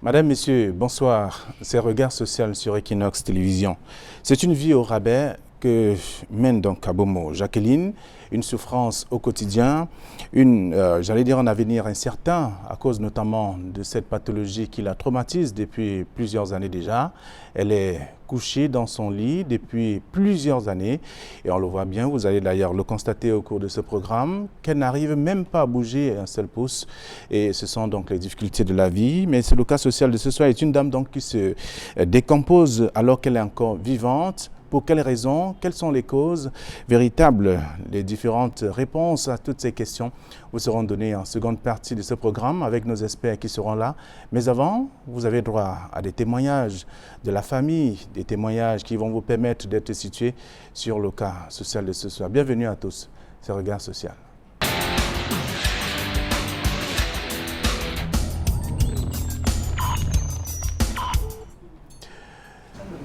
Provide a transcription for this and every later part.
Madame, Messieurs, bonsoir. C'est Regard social sur Equinox Télévision. C'est une vie au rabais que mène donc Abomo Jacqueline, une souffrance au quotidien, j'allais dire un avenir incertain à cause notamment de cette pathologie qui la traumatise depuis plusieurs années déjà. Elle est couchée dans son lit depuis plusieurs années et on le voit bien, vous allez d'ailleurs le constater au cours de ce programme, qu'elle n'arrive même pas à bouger un seul pouce et ce sont donc les difficultés de la vie. Mais c'est le cas social de ce soir, est une dame donc qui se décompose alors qu'elle est encore vivante. Pour quelles raisons? Quelles sont les causes véritables? Les différentes réponses à toutes ces questions vous seront données en seconde partie de ce programme avec nos experts qui seront là. Mais avant, vous avez droit à des témoignages de la famille, des témoignages qui vont vous permettre d'être situés sur le cas social de ce soir. Bienvenue à tous, c'est Regard social.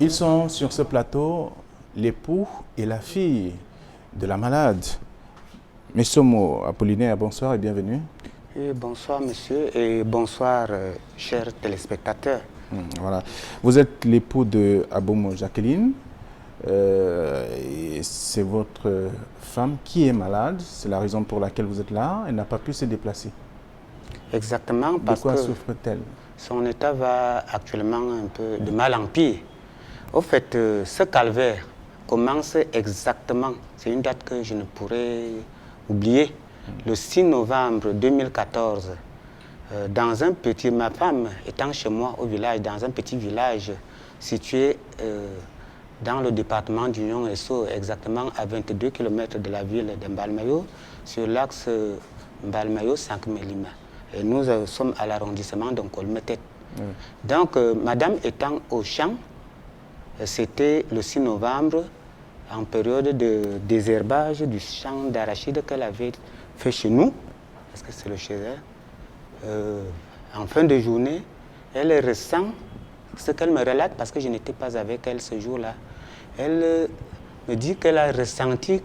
Ils sont sur ce plateau, l'époux et la fille de la malade. Messomo Apollinaire, bonsoir et bienvenue. Et bonsoir monsieur et bonsoir chers téléspectateurs. Voilà. Vous êtes l'époux de Abomo Jacqueline. C'est votre femme qui est malade. C'est la raison pour laquelle vous êtes là. Elle n'a pas pu se déplacer. Exactement, parce que... De quoi souffre-t-elle? Son état va actuellement un peu de mal en pire. Au fait, ce calvaire commence exactement, c'est une date que je ne pourrais oublier, le 6 novembre 2014, dans un petit, ma femme étant chez moi au village, dans un petit village situé dans le département d'Union Esso, exactement à 22 km de la ville de Mbalmayo, sur l'axe Mbalmayo-Sankmelima. Et nous sommes à l'arrondissement de Kolmetet. Donc, madame étant au champ, c'était le 6 novembre, en période de désherbage du champ d'arachide qu'elle avait fait chez nous, parce que c'est le chez elle. En fin de journée, elle ressent ce qu'elle me relate, parce que je n'étais pas avec elle ce jour-là. Elle me dit qu'elle a ressenti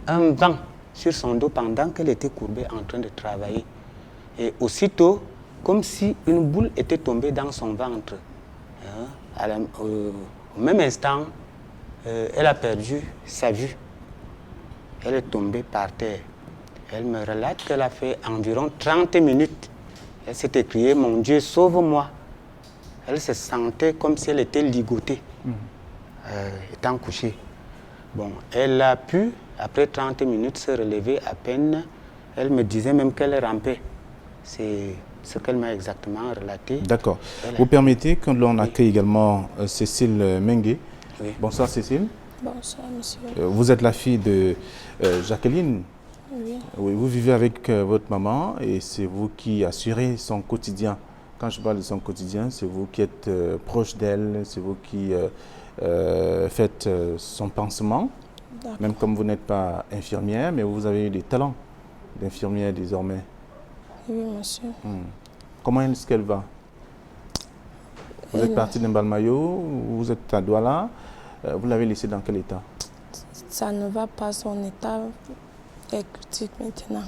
un vent sur son dos pendant qu'elle était courbée en train de travailler. Et aussitôt, comme si une boule était tombée dans son ventre. Au même instant, elle a perdu sa vue. Elle est tombée par terre. Elle me relate qu'elle a fait environ 30 minutes. Elle s'est écriée, mon Dieu, sauve-moi. Elle se sentait comme si elle était ligotée, étant couchée. Bon, elle a pu, après 30 minutes, se relever à peine. Elle me disait même qu'elle rampait. C'est ce qu'elle m'a exactement relaté. D'accord. Vous permettez que l'on accueille également Cécile Mengue. Oui. Bonsoir Cécile. Bonsoir monsieur. Vous êtes la fille de Jacqueline. Oui. Oui, vous vivez avec votre maman et c'est vous qui assurez son quotidien. Quand je parle de son quotidien, c'est vous qui êtes proche d'elle, c'est vous qui faites son pansement. Même comme vous n'êtes pas infirmière, mais vous avez eu des talents d'infirmière désormais. Oui, monsieur. Comment est-ce qu'elle va? Vous êtes parti de Mbalmayo, vous êtes à Douala, vous l'avez laissée dans quel état? Ça ne va pas, son état est critique maintenant.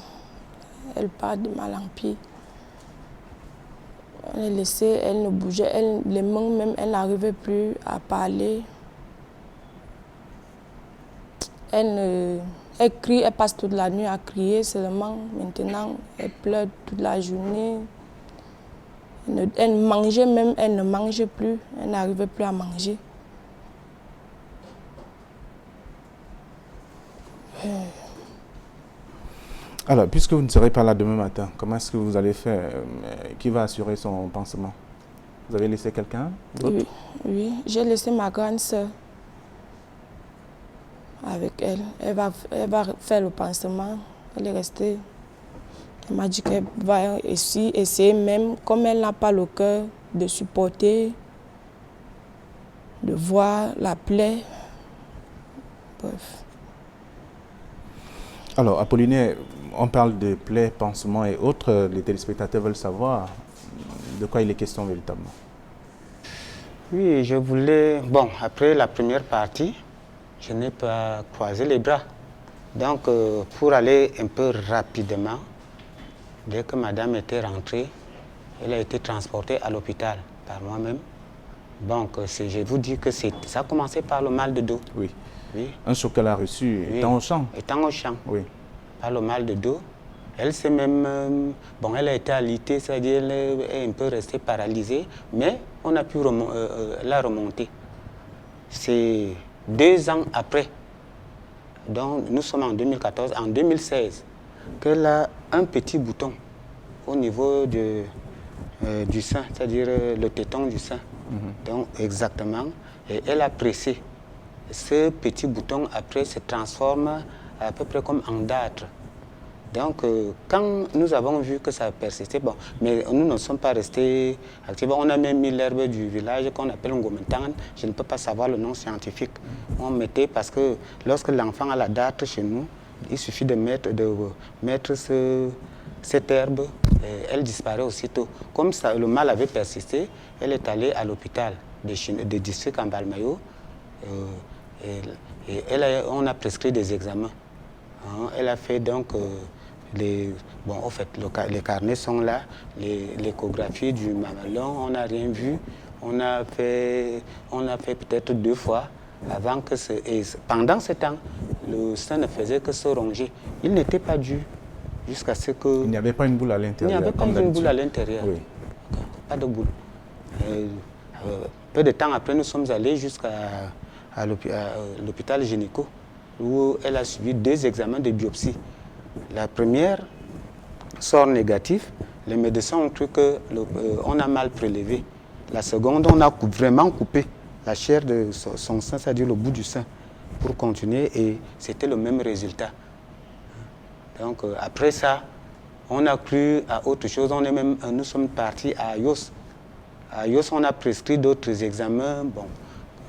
Elle part de mal en pire. Elle est laissée, elle ne bougeait, les mains même, elle n'arrivait plus à parler. Elle crie, elle passe toute la nuit à crier seulement. Maintenant, elle pleure toute la journée. Elle mangeait même, elle ne mangeait plus. Elle n'arrivait plus à manger. Alors, puisque vous ne serez pas là demain matin, comment est-ce que vous allez faire? Qui va assurer son pansement? Vous avez laissé quelqu'un? Oui, oui. J'ai laissé ma grande sœur avec elle. Elle va faire le pansement. Elle est restée. Elle m'a dit qu'elle va essayer même, comme elle n'a pas le cœur, de supporter, de voir la plaie. Bref. Alors, Apollinaire, on parle de plaies, pansements et autres. Les téléspectateurs veulent savoir de quoi il est question véritablement. Oui, je voulais... Bon, après la première partie, je n'ai pas croisé les bras. Donc, pour aller un peu rapidement, dès que madame était rentrée, elle a été transportée à l'hôpital. par moi-même. Donc, je vous dis que ça a commencé par le mal de dos. Oui. Oui. Un choc qu'elle a reçu étant au champ. Étant au champ. Oui. Par le mal de dos. Elle s'est même... bon, elle a été alitée, c'est-à-dire elle est un peu restée paralysée, mais on a pu la remonter. C'est 2 ans après, donc nous sommes en 2014, en 2016, qu'elle a un petit bouton au niveau du sein, c'est-à-dire le téton du sein. Donc exactement, et elle a pressé. Ce petit bouton après se transforme à peu près comme en dartre. Donc, quand nous avons vu que ça a persisté, bon, mais nous ne sommes pas restés actifs. On a même mis l'herbe du village qu'on appelle Ngomentan. Je ne peux pas savoir le nom scientifique. On mettait parce que lorsque l'enfant a la dartre chez nous, il suffit de mettre cette herbe, elle disparaît aussitôt. Comme ça, le mal avait persisté, elle est allée à l'hôpital de district en Balmayo. Et on a prescrit des examens. Elle a fait donc les carnets sont là, l'échographie du mamelon, on n'a rien vu. On a fait peut-être 2 fois avant que pendant ce temps, le sein ne faisait que se ronger. Il n'était pas dû jusqu'à ce que... Il n'y avait pas une boule à l'intérieur. Il n'y avait pas une boule à l'intérieur. Oui. Pas de boule. Peu de temps après, nous sommes allés jusqu'à l'hôpital gynéco, où elle a suivi 2 examens de biopsie. La première sort négatif. Les médecins ont cru qu'on a mal prélevé. La seconde, on a vraiment coupé la chair de son sein, c'est-à-dire le bout du sein, pour continuer, et c'était le même résultat. Donc après ça, on a cru à autre chose. Nous sommes partis à Ayos. À Ayos, on a prescrit d'autres examens. Bon,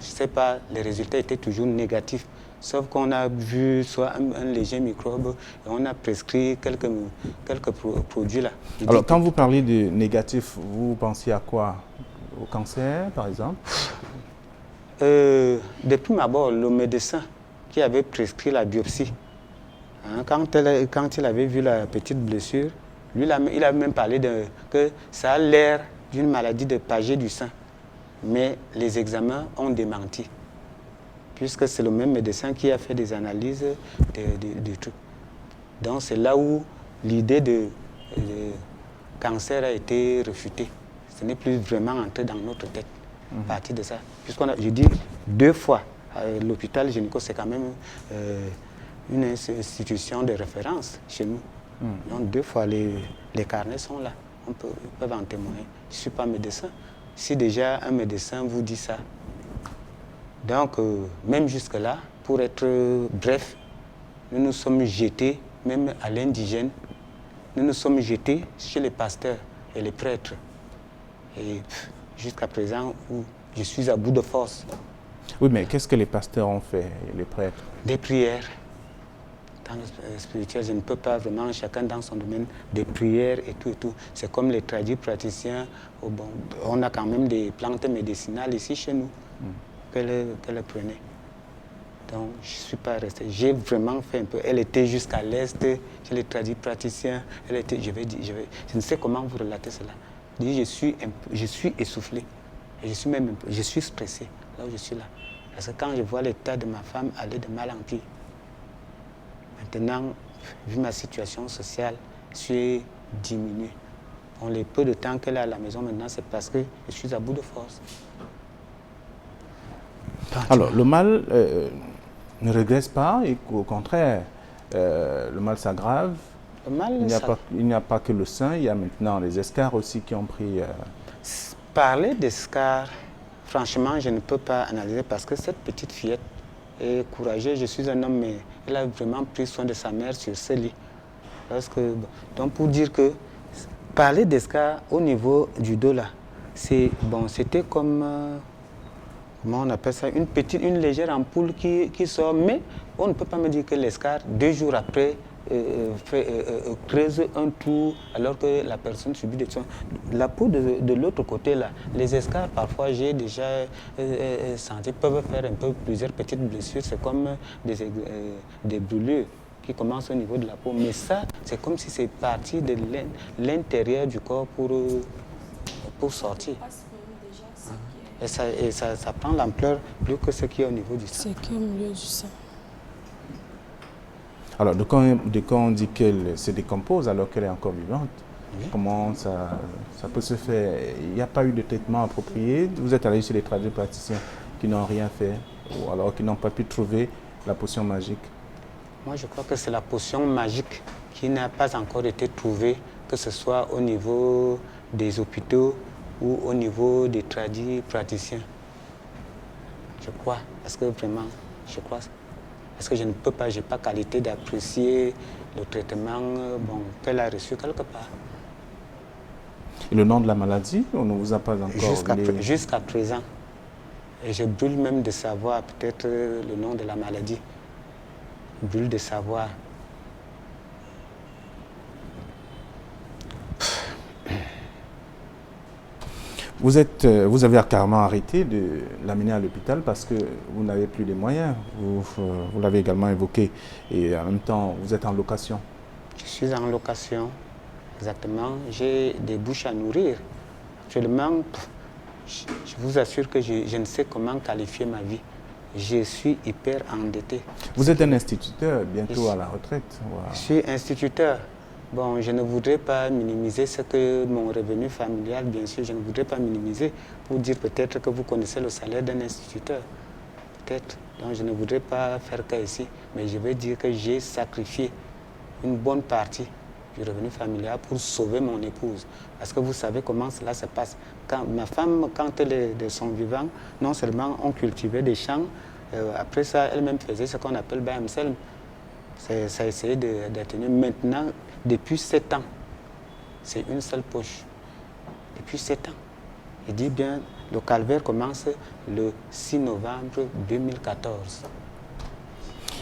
je ne sais pas, les résultats étaient toujours négatifs. Sauf qu'on a vu soit un léger microbe et on a prescrit quelques produits là. Alors, quand vous parlez de négatif, vous pensez à quoi? Au cancer, par exemple? Depuis d'abord, le médecin qui avait prescrit la biopsie, quand il avait vu la petite blessure, lui, il a même parlé que ça a l'air d'une maladie de Paget du sein. Mais les examens ont démenti, puisque c'est le même médecin qui a fait des analyses de trucs. Donc c'est là où l'idée de cancer a été réfutée. Ce n'est plus vraiment entré dans notre tête à partir de ça. Je dis 2 fois, l'hôpital gynéco, c'est quand même une institution de référence chez nous. Donc 2 fois, les carnets sont là. Ils peuvent en témoigner. Je ne suis pas médecin. Si déjà un médecin vous dit ça, donc même jusque-là, pour être bref, nous nous sommes jetés, même à l'indigène, nous nous sommes jetés chez les pasteurs et les prêtres. Et jusqu'à présent, où je suis à bout de force. Oui, mais qu'est-ce que les pasteurs ont fait, les prêtres? Des prières. Dans le spirituel, je ne peux pas vraiment, chacun dans son domaine, des prières et tout et tout. C'est comme les tradipraticiens. On a quand même des plantes médicinales ici chez nous qu'elle prenait. Donc, je ne suis pas resté. J'ai vraiment fait un peu. Elle était jusqu'à l'est, chez les tradipraticiens. Elle était, je ne sais comment vous relater cela. Je suis essoufflé. Et je suis stressé là où je suis là. Parce que quand je vois l'état de ma femme aller de mal en pire, maintenant, vu ma situation sociale, je suis diminué. Les peu de temps qu'elle est à la maison maintenant, c'est parce que je suis à bout de force. Alors, le mal ne régresse pas, et au contraire, le mal s'aggrave. Il n'y a pas que le sein, il y a maintenant les escarres aussi qui ont pris... Parler d'escarres, franchement, je ne peux pas analyser parce que cette petite fillette est courageuse. Je suis un homme, mais elle a vraiment pris soin de sa mère sur ce lit. Donc, pour dire que parler d'escarres au niveau du dos, là, c'était comme... comment on appelle ça, une légère ampoule qui sort, mais on ne peut pas me dire que l'escarre, 2 jours après, creuse un trou alors que la personne subit des soins. La peau de l'autre côté, là, les escarres, parfois, j'ai déjà senti, peuvent faire plusieurs petites blessures. C'est comme des brûlures qui commencent au niveau de la peau. Mais ça, c'est comme si c'est parti de l'intérieur du corps pour sortir. Et ça prend l'ampleur plus que ce qui est au niveau du sang. C'est qui est au milieu du sang. Alors, de quand on dit qu'elle se décompose alors qu'elle est encore vivante, oui. Comment ça peut se faire? Il n'y a pas eu de traitement approprié? Vous êtes allé chez les tradipraticiens qui n'ont rien fait ou alors qui n'ont pas pu trouver la potion magique? Moi, je crois que c'est la potion magique qui n'a pas encore été trouvée, que ce soit au niveau des hôpitaux ou au niveau des tradipraticiens. Je crois, parce que vraiment, je crois, parce que je ne peux pas, je n'ai pas qualité d'apprécier le traitement qu'elle a reçu quelque part. Et le nom de la maladie, on ne vous a pas encore Jusqu'à présent. Et je brûle même de savoir peut-être le nom de la maladie. Je brûle de savoir. Vous avez carrément arrêté de l'amener à l'hôpital parce que vous n'avez plus les moyens. Vous l'avez également évoqué. Et en même temps, vous êtes en location. Je suis en location, exactement. J'ai des bouches à nourrir. Actuellement, je vous assure que je ne sais comment qualifier ma vie. Je suis hyper endetté. Vous êtes un instituteur, bientôt à la retraite. Wow. Je suis instituteur. Bon, je ne voudrais pas minimiser ce que mon revenu familial, bien sûr, je ne voudrais pas minimiser pour dire peut-être que vous connaissez le salaire d'un instituteur. Peut-être. Donc, je ne voudrais pas faire cas ici, mais je vais dire que j'ai sacrifié une bonne partie du revenu familial pour sauver mon épouse. Parce que vous savez comment cela se passe. Ma femme, quand elle est de son vivant, non seulement on cultivait des champs, après ça, elle-même faisait ce qu'on appelle Bayamsel. Ça a essayé d'atteindre. Maintenant, depuis 7 ans, c'est une seule poche. Depuis 7 ans. Je dis bien, le calvaire commence le 6 novembre 2014.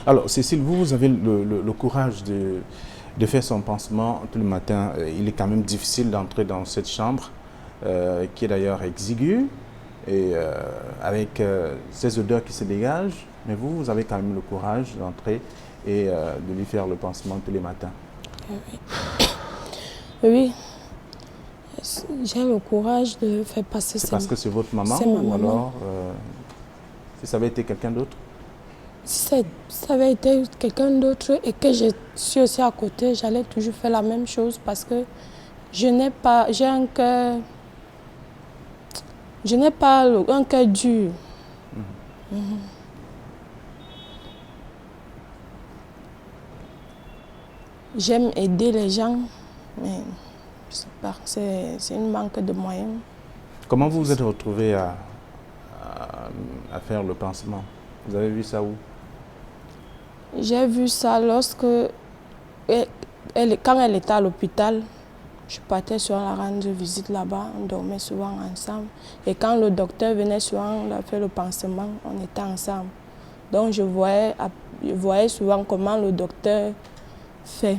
Alors, Cécile, vous avez le courage de faire son pansement tout le matin. Il est quand même difficile d'entrer dans cette chambre, qui est d'ailleurs exiguë, et avec ces odeurs qui se dégagent. Mais vous avez quand même le courage d'entrer et de lui faire le pansement tous les matins. Oui. J'ai le courage de faire passer. C'est parce que c'est votre maman ou alors si ça avait été quelqu'un d'autre? Si ça avait été quelqu'un d'autre et que je suis aussi à côté, j'allais toujours faire la même chose parce que j'ai un cœur, je n'ai pas un cœur dur. J'aime aider les gens, mais je sais pas, c'est une manque de moyens. Comment vous vous êtes retrouvé à faire le pansement? Vous avez vu ça où? J'ai vu ça lorsque, quand elle était à l'hôpital, je partais souvent la rendre visite là-bas, on dormait souvent ensemble. Et quand le docteur venait souvent faire le pansement, on était ensemble. Donc je voyais souvent comment le docteur fait.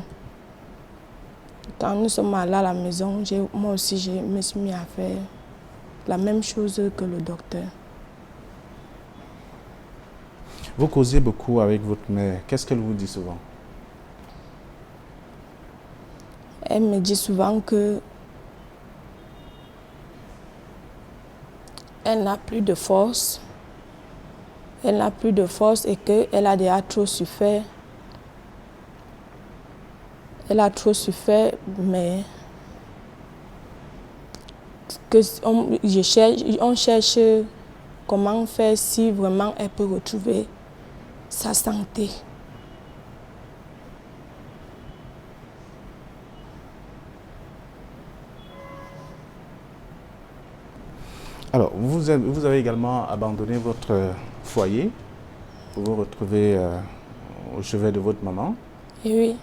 Quand nous sommes allés à la maison, moi aussi je me suis mis à faire la même chose que le docteur. Vous causez beaucoup avec votre mère. Qu'est-ce qu'elle vous dit souvent? Elle me dit souvent que elle n'a plus de force. Elle n'a plus de force et qu'elle a déjà trop souffert. Elle a trop souffert, mais on cherche comment faire si vraiment elle peut retrouver sa santé. Alors, vous avez également abandonné votre foyer pour vous retrouver au chevet de votre maman. Et oui.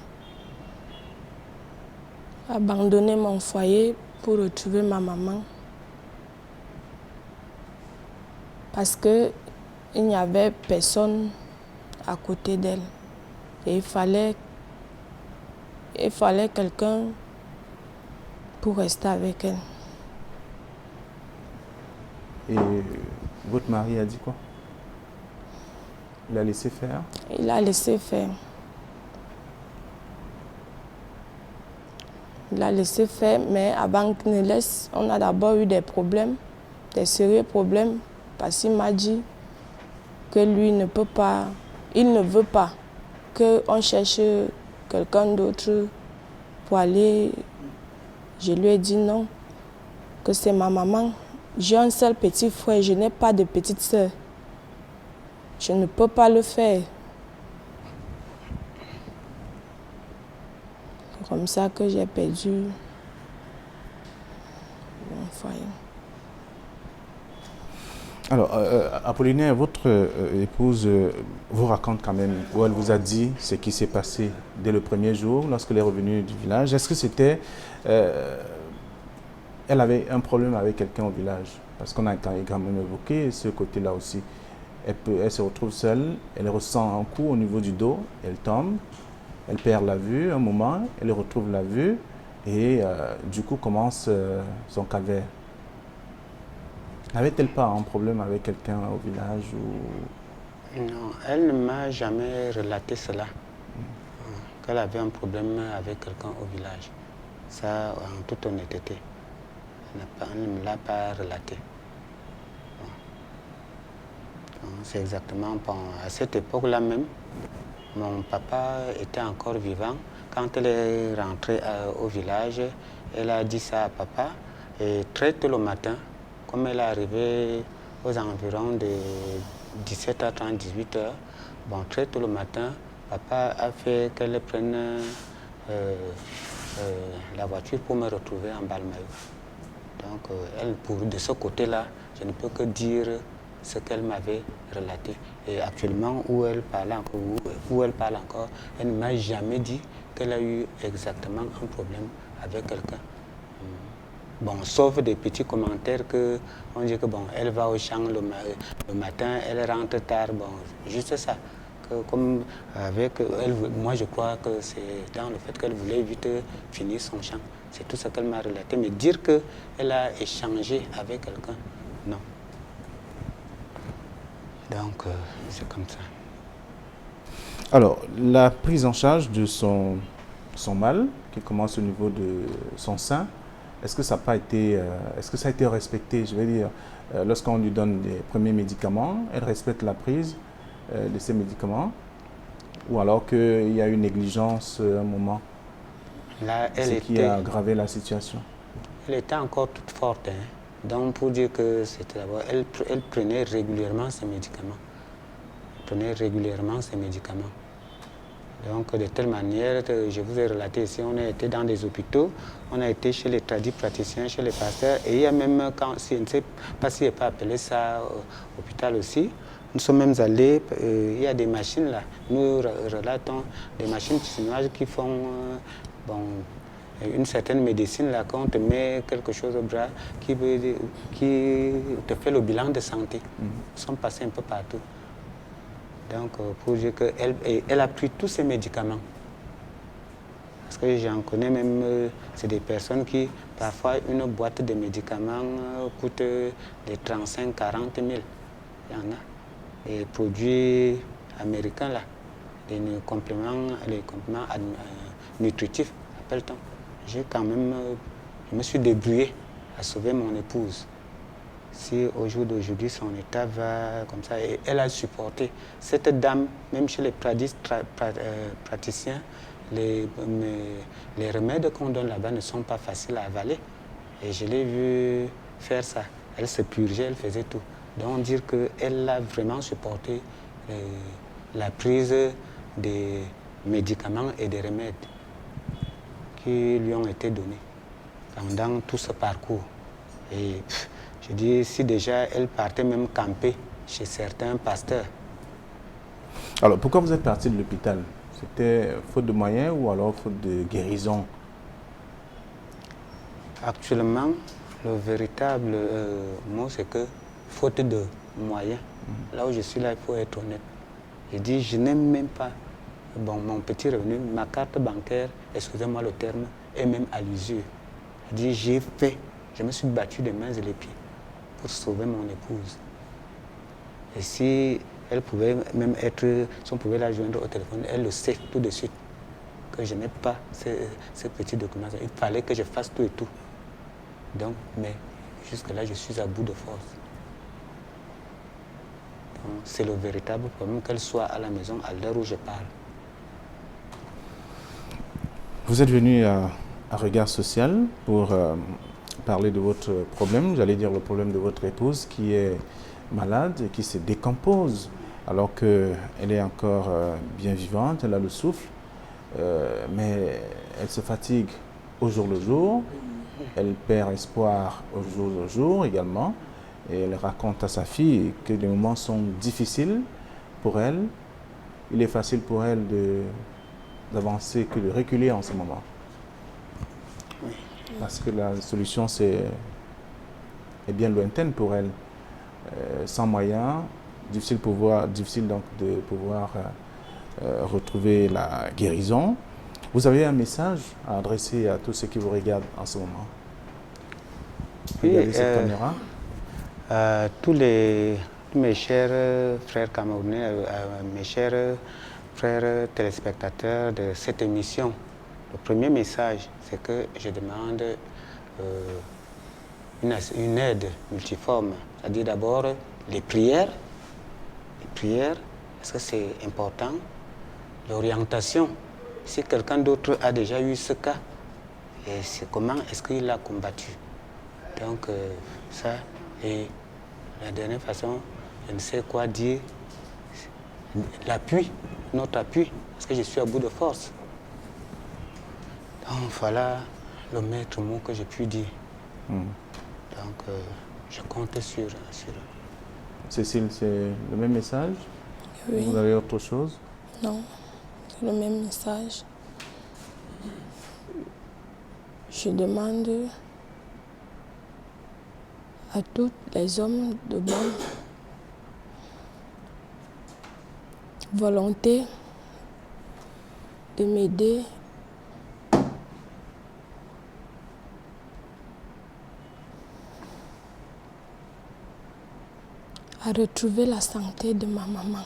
Abandonner mon foyer pour retrouver ma maman. Parce qu'il n'y avait personne à côté d'elle. Et il fallait quelqu'un pour rester avec elle. Et votre mari a dit quoi? Il a laissé faire? Il a laissé faire. Il a laissé faire, mais avant qu'il ne laisse, on a d'abord eu des problèmes des sérieux problèmes parce qu'il m'a dit que lui ne peut pas, il ne veut pas qu'on cherche quelqu'un d'autre pour aller. Je lui ai dit non, que c'est ma maman. J'ai un seul petit frère, je n'ai pas de petite sœur. Je ne peux pas le faire. C'est comme ça que j'ai perdu mon foyer. Alors, Apollinaire, votre épouse vous raconte quand même, où elle vous a dit ce qui s'est passé dès le premier jour, lorsqu'elle est revenue du village. Est-ce que c'était... elle avait un problème avec quelqu'un au village? Parce qu'on a quand même évoqué ce côté-là aussi. Elle se retrouve seule, elle ressent un coup au niveau du dos, elle tombe, elle perd la vue un moment, elle retrouve la vue et du coup commence son calvaire. N'avait-elle pas un problème avec quelqu'un au village ou... Non, elle ne m'a jamais relaté cela, qu'elle avait un problème avec quelqu'un au village. Ça, en toute honnêteté, elle ne me l'a pas relaté. C'est exactement à cette époque-là même, mon papa était encore vivant. Quand elle est rentrée au village, elle a dit ça à papa. Et très tôt le matin, comme elle est arrivée aux environs de 17h30, 18h, bon, très tôt le matin, papa a fait qu'elle prenne la voiture pour me retrouver en Balmayo. Donc, elle, de ce côté-là, je ne peux que dire ce qu'elle m'avait relaté. Et actuellement, où elle parle encore, elle ne m'a jamais dit qu'elle a eu exactement un problème avec quelqu'un. Bon, sauf des petits commentaires que on dit que bon, elle va au champ le matin, elle rentre tard, bon, juste ça. Que comme avec elle, moi je crois que c'est dans le fait qu'elle voulait vite finir son champ. C'est tout ce qu'elle m'a relaté. Mais dire qu'elle a échangé avec quelqu'un, non. Donc, c'est comme ça. Alors, la prise en charge de son mal, qui commence au niveau de son sein, est-ce que ça n'a pas été, est-ce que ça a été respecté? Je veux dire, lorsqu'on lui donne les premiers médicaments, elle respecte la prise de ces médicaments, ou alors qu'il y a eu négligence à un moment, là, ce qui a aggravé la situation? Elle était encore toute forte, hein. Donc, pour dire que c'était d'abord, elle prenait régulièrement ses médicaments. Elle prenait régulièrement ses médicaments. Donc, de telle manière, je vous ai relaté ici, on a été dans des hôpitaux, on a été chez les praticiens, chez les pasteurs, et il y a même, je ne sais pas si je peux appeler ça hôpital aussi, nous sommes même allés, il y a des machines là, nous relatons des machines chinoises qui font, bon, une certaine médecine là, quand on te met quelque chose au bras qui te fait le bilan de santé. Nous sommes passés un peu partout. Donc, pour dire qu'elle a pris tous ses médicaments. Parce que j'en connais même, c'est des personnes qui, parfois, une boîte de médicaments coûte des 35 40 000. Il y en a. Les produits américains, là, les compléments nutritifs, appelle-t-on. J'ai quand même, je me suis débrouillé à sauver mon épouse. Si au jour d'aujourd'hui, son état va comme ça, et elle a supporté. Cette dame, même chez les praticiens, les remèdes qu'on donne là-bas ne sont pas faciles à avaler. Et je l'ai vu faire ça. Elle se purgeait, elle faisait tout. Donc dire qu'elle a vraiment supporté la prise des médicaments et des remèdes qui lui ont été donnés pendant tout ce parcours. Et je dis, si déjà elle partait même camper chez certains pasteurs. Alors, pourquoi vous êtes parti de l'hôpital? C'était faute de moyens ou alors faute de guérison? Actuellement, le véritable mot, c'est que faute de moyens. Là où je suis là, il faut être honnête. Je dis, je n'ai même pas mon petit revenu, ma carte bancaire, excusez-moi le terme, est même à l'usure. Je dis, j'ai fait, je me suis battu les mains et les pieds pour sauver mon épouse. Et si elle pouvait même être, si on pouvait la joindre au téléphone, elle le sait tout de suite que je n'ai pas ces petits documents. Il fallait que je fasse tout et tout. Donc, mais Jusque-là, je suis à bout de force. C'est le véritable problème, qu'elle soit à la maison à l'heure où je parle. Vous êtes venu à Regard Social pour parler de votre problème, j'allais dire le problème de votre épouse qui est malade et qui se décompose alors qu'elle est encore bien vivante, elle a le souffle, mais elle se fatigue au jour le jour, elle perd espoir au jour le jour également. Et elle raconte à sa fille que les moments sont difficiles pour elle. Il est facile pour elle d'avancer que de reculer en ce moment. Parce que la solution est bien lointaine pour elle. Sans moyens, difficile donc de pouvoir retrouver la guérison. Vous avez un message à adresser à tous ceux qui vous regardent en ce moment? Regardez cette caméra. Tous mes chers frères camerounais, mes chers frères téléspectateurs de cette émission, le premier message, c'est que je demande une aide multiforme. C'est-à-dire d'abord les prières, parce que c'est important. L'orientation, si quelqu'un d'autre a déjà eu ce cas, et c'est comment est-ce qu'il l'a combattu. Donc ça, et la dernière façon, je ne sais quoi dire, l'appui, notre appui, parce que je suis à bout de force. Donc voilà le maître mot que j'ai pu dire. Donc je compte sur. Cécile, c'est le même message? Oui. Vous avez autre chose? Non, c'est le même message. Je demande à tous les hommes de bonne volonté de m'aider à retrouver la santé de ma maman.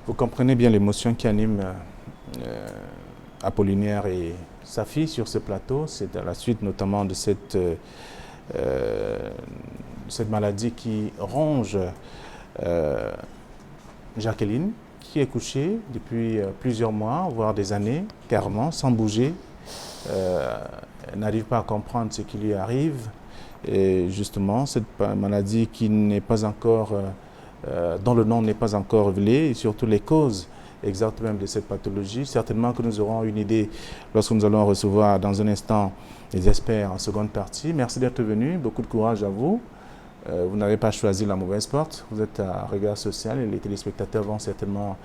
Vous comprenez bien l'émotion qui anime Apollinaire et sa fille sur ce plateau. C'est à la suite notamment de cette maladie qui ronge Jacqueline, qui est couchée depuis plusieurs mois, voire des années, carrément, sans bouger. Elle n'arrive pas à comprendre ce qui lui arrive. Et justement, cette maladie qui n'est pas encore, dont le nom n'est pas encore révélé, et surtout les causes exactes même de cette pathologie. Certainement que nous aurons une idée lorsque nous allons recevoir dans un instant les experts en seconde partie. Merci d'être venu, beaucoup de courage à vous. Vous n'avez pas choisi la mauvaise porte, vous êtes à Regard Social et les téléspectateurs vont certainement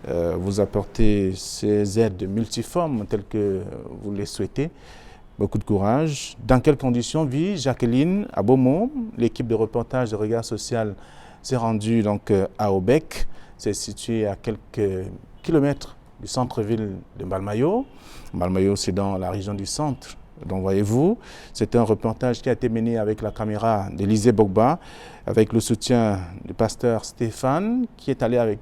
vous apporter ces aides multiformes telles que vous les souhaitez. Beaucoup de courage. Dans quelles conditions vit Jacqueline à Beaumont? L'équipe de reportage de Regard Social s'est rendue donc à Aubec. C'est situé à quelques kilomètres du centre-ville de Mbalmayo. Mbalmayo, c'est dans la région du centre. Donc voyez-vous, c'est un reportage qui a été mené avec la caméra d'Élisée Bogba, avec le soutien du pasteur Stéphane, qui est allé avec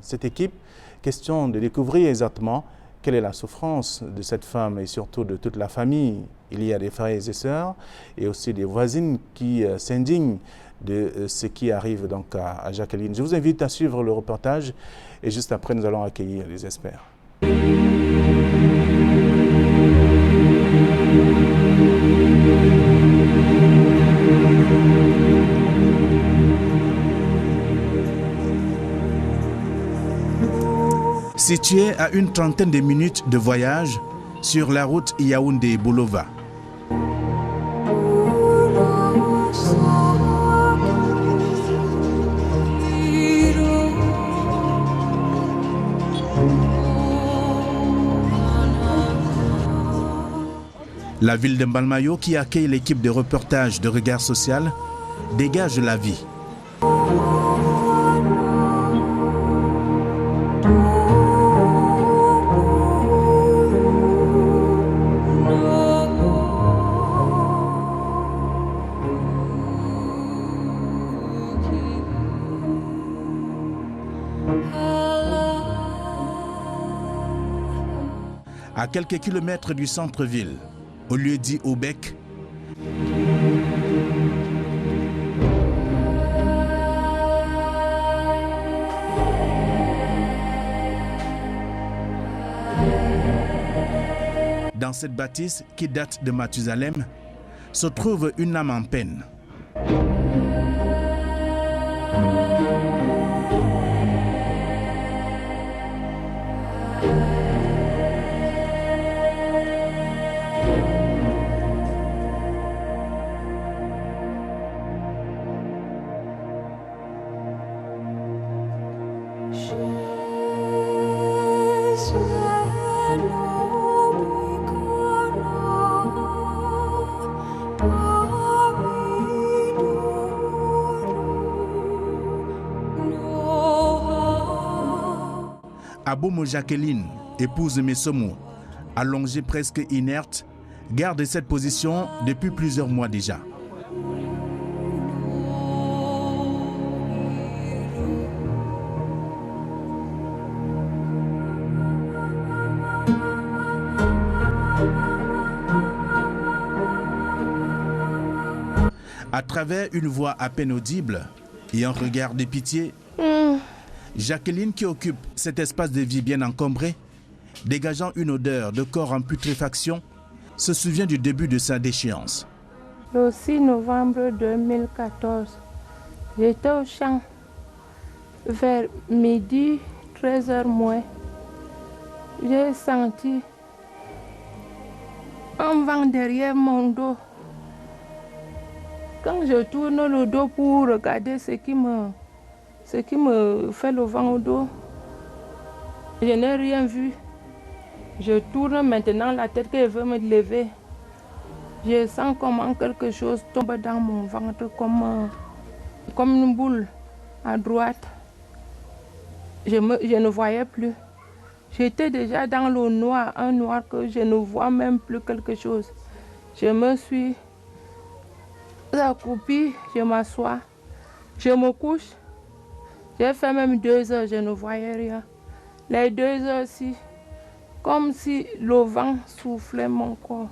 cette équipe. Question de découvrir exactement quelle est la souffrance de cette femme et surtout de toute la famille. Il y a des frères et sœurs et aussi des voisines qui s'indignent de ce qui arrive donc à Jacqueline. Je vous invite à suivre le reportage et juste après nous allons accueillir les experts. Situé à une trentaine de minutes de voyage sur la route Yaoundé-Bolova. La ville de Mbalmayo, qui accueille l'équipe de reportage de Regard Social, dégage la vie. À quelques kilomètres du centre-ville, au lieu dit Aubec, dans cette bâtisse qui date de Mathusalem, se trouve une âme en peine. Abomo Jacqueline, épouse de Messomo, allongée presque inerte, garde cette position depuis plusieurs mois déjà. À travers une voix à peine audible et un regard de pitié, Jacqueline, qui occupe cet espace de vie bien encombré, dégageant une odeur de corps en putréfaction, se souvient du début de sa déchéance. Le 6 novembre 2014, j'étais au champ vers midi, 13h moins. J'ai senti un vent derrière mon dos. Quand je tourne le dos pour regarder ce qui me fait le vent au dos, je n'ai rien vu. Je tourne maintenant la tête que je veux me lever. Je sens comment quelque chose tombe dans mon ventre comme une boule à droite. Je ne voyais plus. J'étais déjà dans le noir, un noir que je ne vois même plus quelque chose. Je me suis accroupie, je m'assois, je me couche. J'ai fait même 2 heures, je ne voyais rien. Les 2 heures-ci, comme si le vent soufflait mon corps.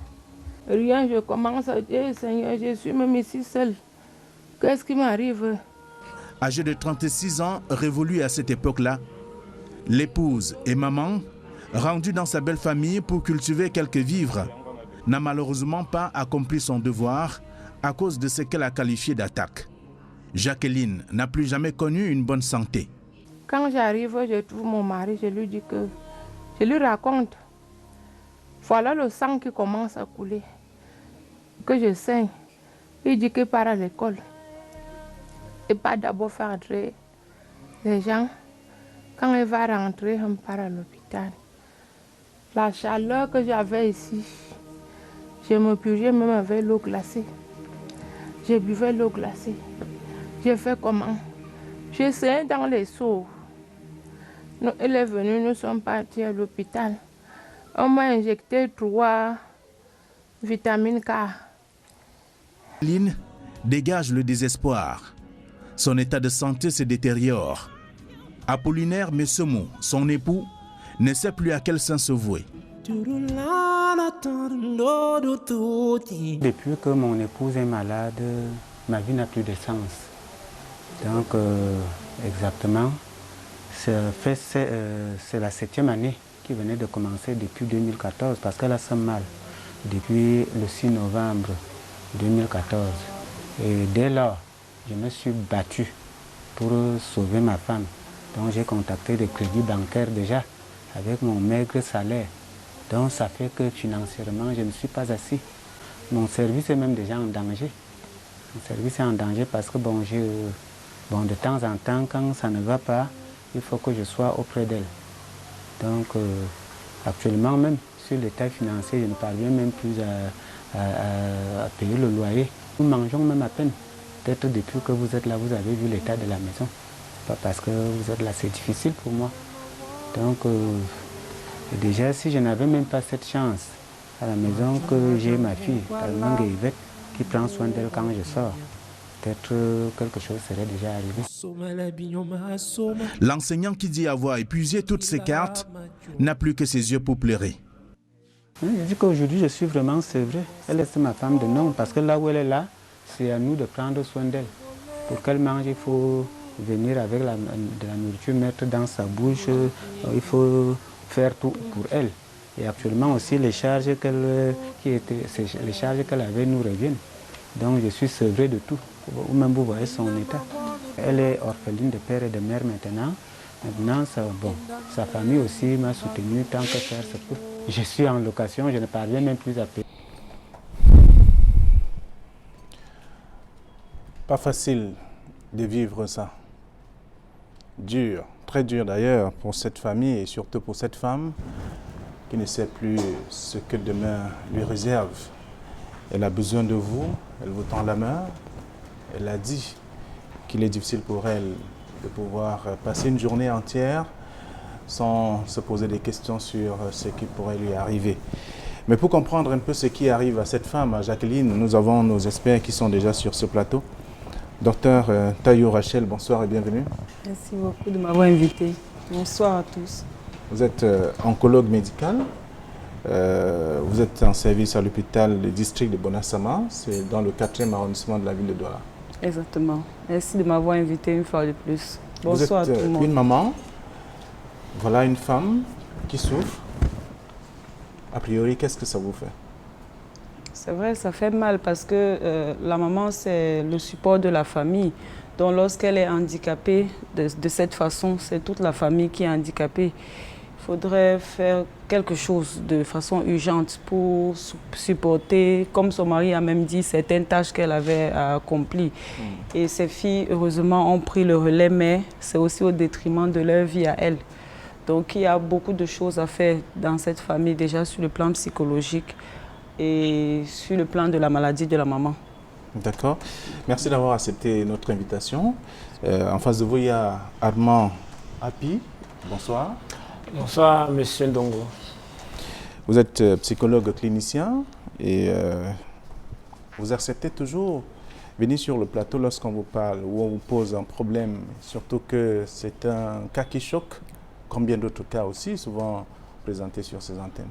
Rien, je commence à dire, Seigneur, je suis même ici seule. Qu'est-ce qui m'arrive? Âgée de 36 ans, révolue à cette époque-là, l'épouse et maman, rendue dans sa belle famille pour cultiver quelques vivres, n'a malheureusement pas accompli son devoir à cause de ce qu'elle a qualifié d'attaque. Jacqueline n'a plus jamais connu une bonne santé. Quand j'arrive, je trouve mon mari, je lui dis que... Je lui raconte. Voilà le sang qui commence à couler. Que je saigne. Il dit qu'il part à l'école. Et pas d'abord faire entrer les gens. Quand il va rentrer, on part à l'hôpital. La chaleur que j'avais ici, je me purgeais même avec l'eau glacée. Je buvais l'eau glacée. J'ai fait comment? J'essayais dans les seaux. Il est venu, nous sommes partis à l'hôpital. On m'a injecté 3 vitamines K. Jacqueline dégage le désespoir. Son état de santé se détériore. Apollinaire Messomo, son époux, ne sait plus à quel saint se vouer. Depuis que mon épouse est malade, ma vie n'a plus de sens. Donc, exactement, c'est la 7e année qui venait de commencer depuis 2014 parce qu'elle a ça mal depuis le 6 novembre 2014. Et dès lors, je me suis battu pour sauver ma femme. Donc, j'ai contacté des crédits bancaires déjà avec mon maigre salaire. Donc, ça fait que financièrement, je ne suis pas assis. Mon service est même déjà en danger. Mon service est en danger parce que de temps en temps, quand ça ne va pas, il faut que je sois auprès d'elle. Donc, actuellement même, sur l'état financier, je ne parviens même plus à payer le loyer. Nous mangeons même à peine. Peut-être depuis que vous êtes là, vous avez vu l'état de la maison. Pas parce que vous êtes là, c'est difficile pour moi. Donc, déjà, si je n'avais même pas cette chance à la maison que j'ai ma fille, Talmang et Yvette, qui prend soin d'elle quand je sors, peut-être quelque chose serait déjà arrivé. L'enseignant qui dit avoir épuisé toutes ses cartes n'a plus que ses yeux pour pleurer. Je dis qu'aujourd'hui, je suis vraiment sevré. Elle est ma femme de nom, parce que là où elle est là, c'est à nous de prendre soin d'elle. Pour qu'elle mange, il faut venir avec de la nourriture, mettre dans sa bouche, il faut faire tout pour elle. Et actuellement aussi, les charges qu'elle avait nous reviennent. Donc je suis sevré de tout. Ou même vous voyez son état. Elle est orpheline de père et de mère maintenant. Maintenant, sa famille aussi m'a soutenu tant que faire se peut. Je suis en location, je ne parviens même plus à payer. Pas facile de vivre ça. Dur, très dur d'ailleurs pour cette famille et surtout pour cette femme qui ne sait plus ce que demain lui réserve. Elle a besoin de vous, elle vous tend la main. Elle a dit qu'il est difficile pour elle de pouvoir passer une journée entière sans se poser des questions sur ce qui pourrait lui arriver. Mais pour comprendre un peu ce qui arrive à cette femme, à Jacqueline, nous avons nos experts qui sont déjà sur ce plateau. Docteur Tayo Rachel, bonsoir et bienvenue. Merci beaucoup de m'avoir invité. Bonsoir à tous. Vous êtes oncologue médical. Vous êtes en service à l'hôpital du district de Bonassama. C'est dans le 4e arrondissement de la ville de Douala. Exactement. Merci de m'avoir invité une fois de plus. Bonsoir vous êtes à tout le monde. Une maman. Voilà une femme qui souffre. A priori, qu'est-ce que ça vous fait? C'est vrai, ça fait mal parce que la maman, c'est le support de la famille. Donc lorsqu'elle est handicapée de cette façon, c'est toute la famille qui est handicapée. Il faudrait faire quelque chose de façon urgente pour supporter, comme son mari a même dit, certaines tâches qu'elle avait accomplies. Et ses filles, heureusement, ont pris le relais, mais c'est aussi au détriment de leur vie à elles. Donc il y a beaucoup de choses à faire dans cette famille, déjà sur le plan psychologique et sur le plan de la maladie de la maman. D'accord. Merci d'avoir accepté notre invitation. En face de vous, il y a Armand Api. Bonsoir. Bonsoir, monsieur Ndongo. Vous êtes psychologue clinicien et vous acceptez toujours venir sur le plateau lorsqu'on vous parle ou on vous pose un problème, surtout que c'est un cas qui choque, comme bien d'autres cas aussi, souvent présentés sur ces antennes.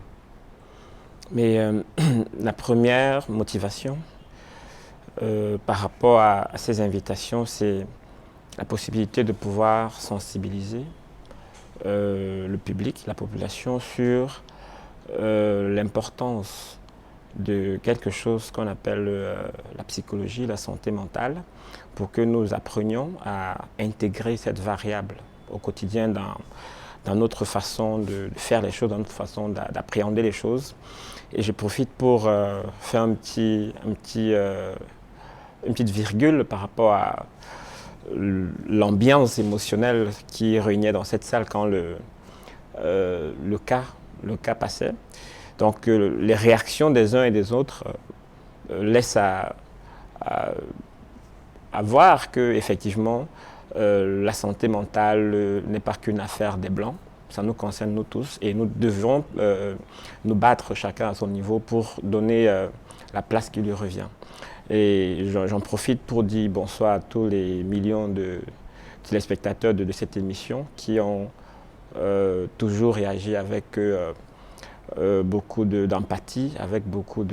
Mais la première motivation par rapport à ces invitations, c'est la possibilité de pouvoir sensibiliser le public, la population, sur l'importance de quelque chose qu'on appelle la psychologie, la santé mentale, pour que nous apprenions à intégrer cette variable au quotidien dans notre façon de faire les choses, dans notre façon d'appréhender les choses. Et je profite pour faire une petite virgule par rapport à l'ambiance émotionnelle qui régnait dans cette salle quand le cas passait. Donc les réactions des uns et des autres laissent à voir que effectivement la santé mentale n'est pas qu'une affaire des Blancs. Ça nous concerne nous tous et nous devons nous battre chacun à son niveau pour donner la place qui lui revient. Et j'en profite pour dire bonsoir à tous les millions de téléspectateurs de cette émission qui ont toujours réagi avec beaucoup d'empathie, avec beaucoup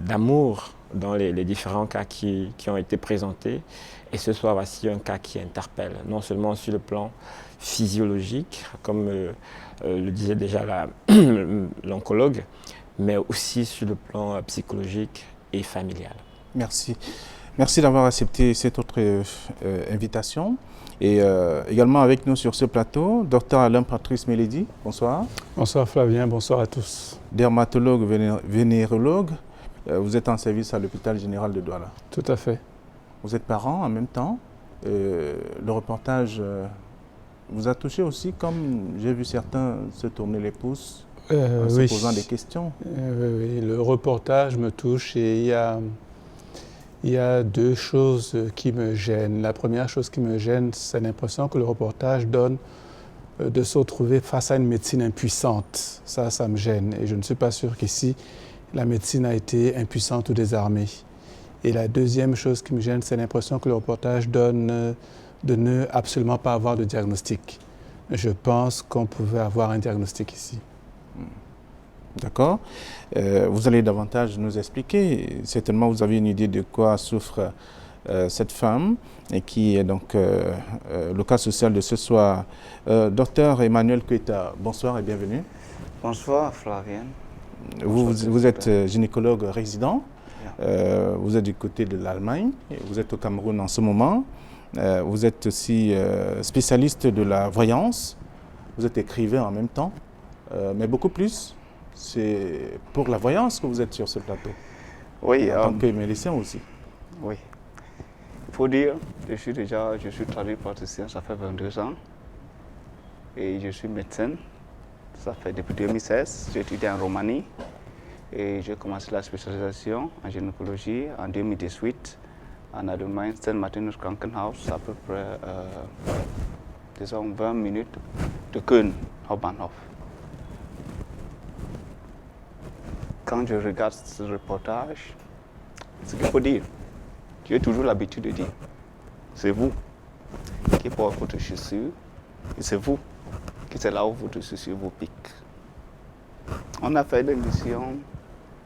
d'amour dans les différents cas qui ont été présentés. Et ce soir, voici un cas qui interpelle, non seulement sur le plan physiologique, comme le disait déjà l'oncologue, mais aussi sur le plan psychologique et familial. Merci. Merci d'avoir accepté cette autre invitation. Et également avec nous sur ce plateau, Dr Alain Patrice Meledi. Bonsoir. Bonsoir Flavien, bonsoir à tous. Dermatologue, vénérologue. Vous êtes en service à l'hôpital général de Douala. Tout à fait. Vous êtes parent en même temps. Le reportage vous a touché aussi, comme j'ai vu certains se tourner les pouces en se posant des questions. Oui, le reportage me touche et il y a deux choses qui me gênent. La première chose qui me gêne, c'est l'impression que le reportage donne de se retrouver face à une médecine impuissante. Ça me gêne. Et je ne suis pas sûr qu'ici, la médecine a été impuissante ou désarmée. Et la deuxième chose qui me gêne, c'est l'impression que le reportage donne de ne absolument pas avoir de diagnostic. Je pense qu'on pouvait avoir un diagnostic ici. D'accord. Vous allez davantage nous expliquer. Certainement, vous avez une idée de quoi souffre cette femme et qui est donc le cas social de ce soir. Docteur Emmanuel Keita, bonsoir et bienvenue. Bonsoir Flavien. Vous êtes gynécologue résident, vous êtes du côté de l'Allemagne, vous êtes au Cameroun en ce moment, vous êtes aussi spécialiste de la voyance, vous êtes écrivain en même temps, mais beaucoup plus, c'est pour la voyance que vous êtes sur ce plateau. Oui. En tant que médecin aussi. Oui. Il faut dire, je suis tradipraticien, ça fait 22 ans, et je suis médecin. Ça fait depuis 2016, j'ai étudié en Roumanie et j'ai commencé la spécialisation en gynécologie en 2018 en Allemagne, Saint-Martinus Krankenhaus, à peu près, disons, 20 minutes de Köln, Hauptbahnhof. Quand je regarde ce reportage, ce qu'il faut dire, j'ai toujours l'habitude de dire, c'est vous qui portez votre chaussure et c'est vous qui c'est là où votre chaussure vous pique. On a fait l'émission,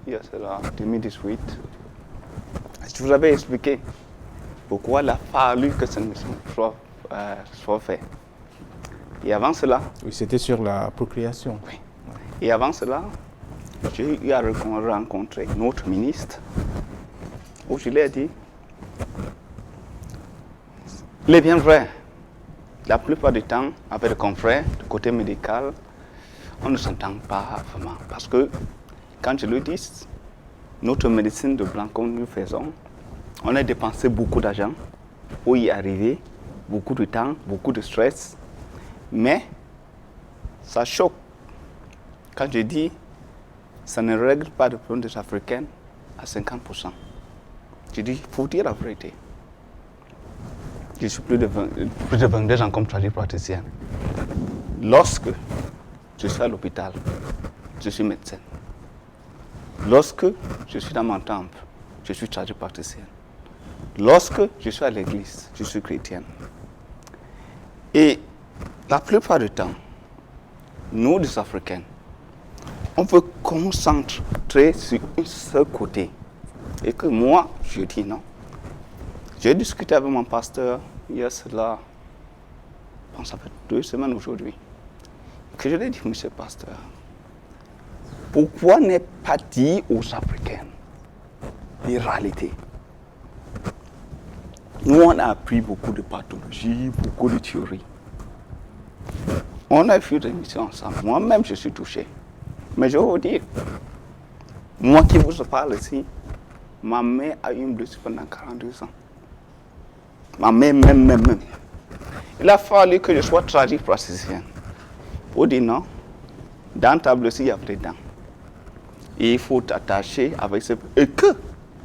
il y a cela, 2018. Je vous avais expliqué pourquoi il a fallu que cette émission soit faite. Et avant cela... Oui, c'était sur la procréation. Oui. Et avant cela, j'ai eu à rencontrer notre ministre, où je lui ai dit, il est bien vrai. La plupart du temps, avec les confrères du côté médical, on ne s'entend pas vraiment. Parce que, quand je le dis, notre médecine de blanc que nous faisons, on a dépensé beaucoup d'argent pour y arriver, beaucoup de temps, beaucoup de stress. Mais, ça choque. Quand je dis, ça ne règle pas le problème des Africains à 50%. Je dis, il faut dire la vérité. Je suis plus de 22 ans comme tradipraticien. Lorsque je suis à l'hôpital, je suis médecin. Lorsque je suis dans mon temple, je suis tradipraticien. Lorsque je suis à l'église, je suis chrétienne. Et la plupart du temps, nous les Africains, on veut concentrer sur un seul côté. Et que moi, je dis non. J'ai discuté avec mon pasteur il y a cela, ça fait 2 semaines aujourd'hui, que je lui ai dit, monsieur le pasteur, pourquoi ne pas dire aux Africains les réalités? Nous, on a appris beaucoup de pathologies, beaucoup de théories. On a fait des missions ensemble. Moi-même, je suis touché. Mais je vais vous dire, moi qui vous parle ici, ma mère a eu une blessure pendant 42 ans. Ma mère, même. Il a fallu que je sois tradipraticien. Pour dire non, dans ta blessure, il y a des dents. Et il faut t'attacher avec ce... Et que,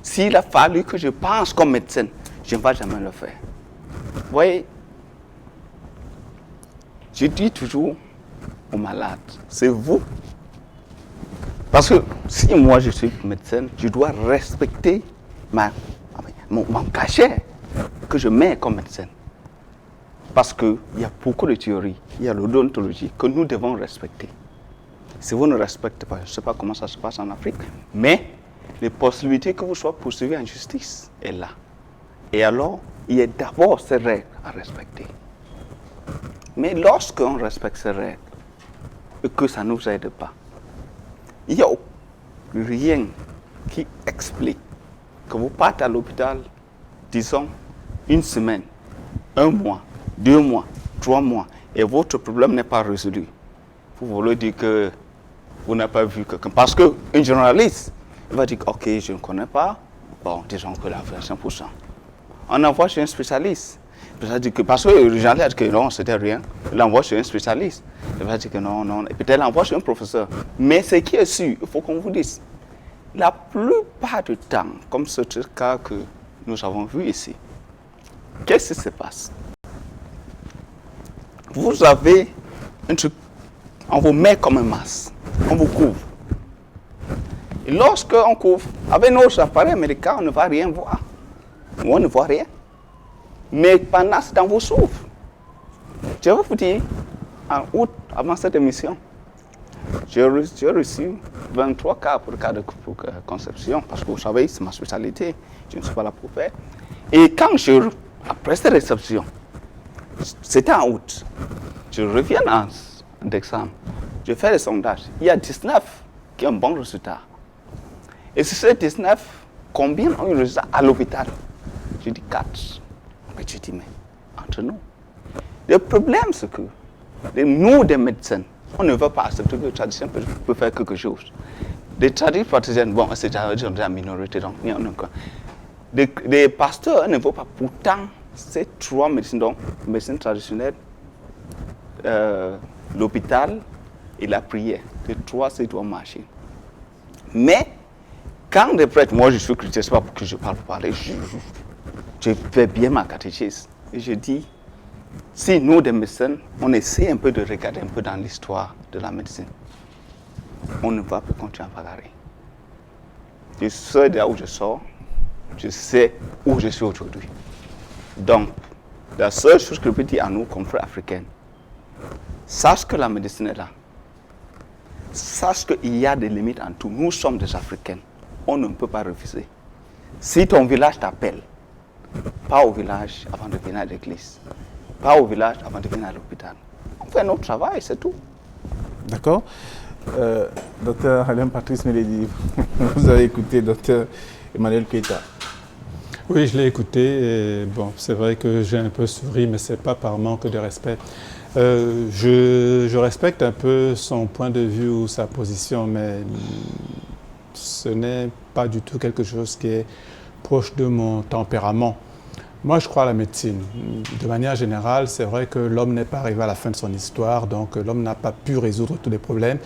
s'il a fallu que je pense comme médecin, je ne vais jamais le faire. Vous voyez, je dis toujours aux malades, c'est vous. Parce que si moi je suis médecin, je dois respecter mon cachet que je mets comme médecin. Parce qu'il y a beaucoup de théories, il y a l'odontologie que nous devons respecter. Si vous ne respectez pas, je ne sais pas comment ça se passe en Afrique, mais les possibilités que vous soyez poursuivis en justice est là. Et alors, il y a d'abord ces règles à respecter. Mais lorsqu'on respecte ces règles et que ça ne nous aide pas, il n'y a rien qui explique que vous partez à l'hôpital, disons, 1 semaine, 1 mois, 2 mois, 3 mois, et votre problème n'est pas résolu. Vous voulez dire que vous n'avez pas vu quelqu'un. Parce qu'un journaliste, il va dire, ok, je ne connais pas, bon, disons que la 25%. On envoie chez un spécialiste. Parce que le journaliste a dit que non, c'était rien. Il envoie chez un spécialiste. Il va dire que non. Et peut-être l'envoie chez un professeur. Mais ce qui est sûr, il faut qu'on vous dise, la plupart du temps, comme ce cas que nous avons vu ici, qu'est-ce qui se passe? Vous avez un truc, on vous met comme un masque, on vous couvre. Et lorsqu'on couvre, avec nos appareils américains, on ne va rien voir. On ne voit rien. Mais pendant ce temps, vous souffrez. Je vais vous dire, en août, avant cette émission, J'ai reçu 23 cas pour le cas de conception, parce que vous savez, c'est ma spécialité, je ne suis pas là pour faire. Et quand après cette réception, c'était en août, je reviens en décembre, je fais le sondage, il y a 19 qui ont un bon résultat. Et sur ces 19, combien ont eu le résultat à l'hôpital? Je dis 4. Mais je dis, mais entre nous. Le problème, c'est que nous, des médecins, on ne veut pas accepter que le tradition peut faire quelque chose. Les traditions praticiennes, bon, c'est déjà la minorité, donc il y en a quoi. Les pasteurs ne veulent pas. Pourtant, ces 3 médecines, donc médecine traditionnelle, l'hôpital et la prière, les 3, c'est doivent marcher. Mais, quand des prêtres, moi je suis chrétien, c'est pas pour que je parle pour parler, je fais bien ma catéchèse. Et je dis, si nous, des médecins, on essaie un peu de regarder un peu dans l'histoire de la médecine, on ne va pas continuer à bagarrer. Je sais de là où je sors, je sais où je suis aujourd'hui. Donc, la seule chose que je peux dire à nous, comme frères africains, sache que la médecine est là. Sache qu'il y a des limites en tout. Nous sommes des Africains. On ne peut pas refuser. Si ton village t'appelle, pas au village avant de venir à l'église. Pas au village avant de venir à l'hôpital. On fait notre travail, c'est tout. D'accord. Docteur Alain Patrice Meledi, vous avez écouté docteur Emmanuel Keita. Oui, je l'ai écouté et bon, c'est vrai que j'ai un peu souri, mais ce n'est pas par manque de respect. Je respecte un peu son point de vue ou sa position, mais ce n'est pas du tout quelque chose qui est proche de mon tempérament. Moi, je crois à la médecine. De manière générale, c'est vrai que l'homme n'est pas arrivé à la fin de son histoire, donc l'homme n'a pas pu résoudre tous les problèmes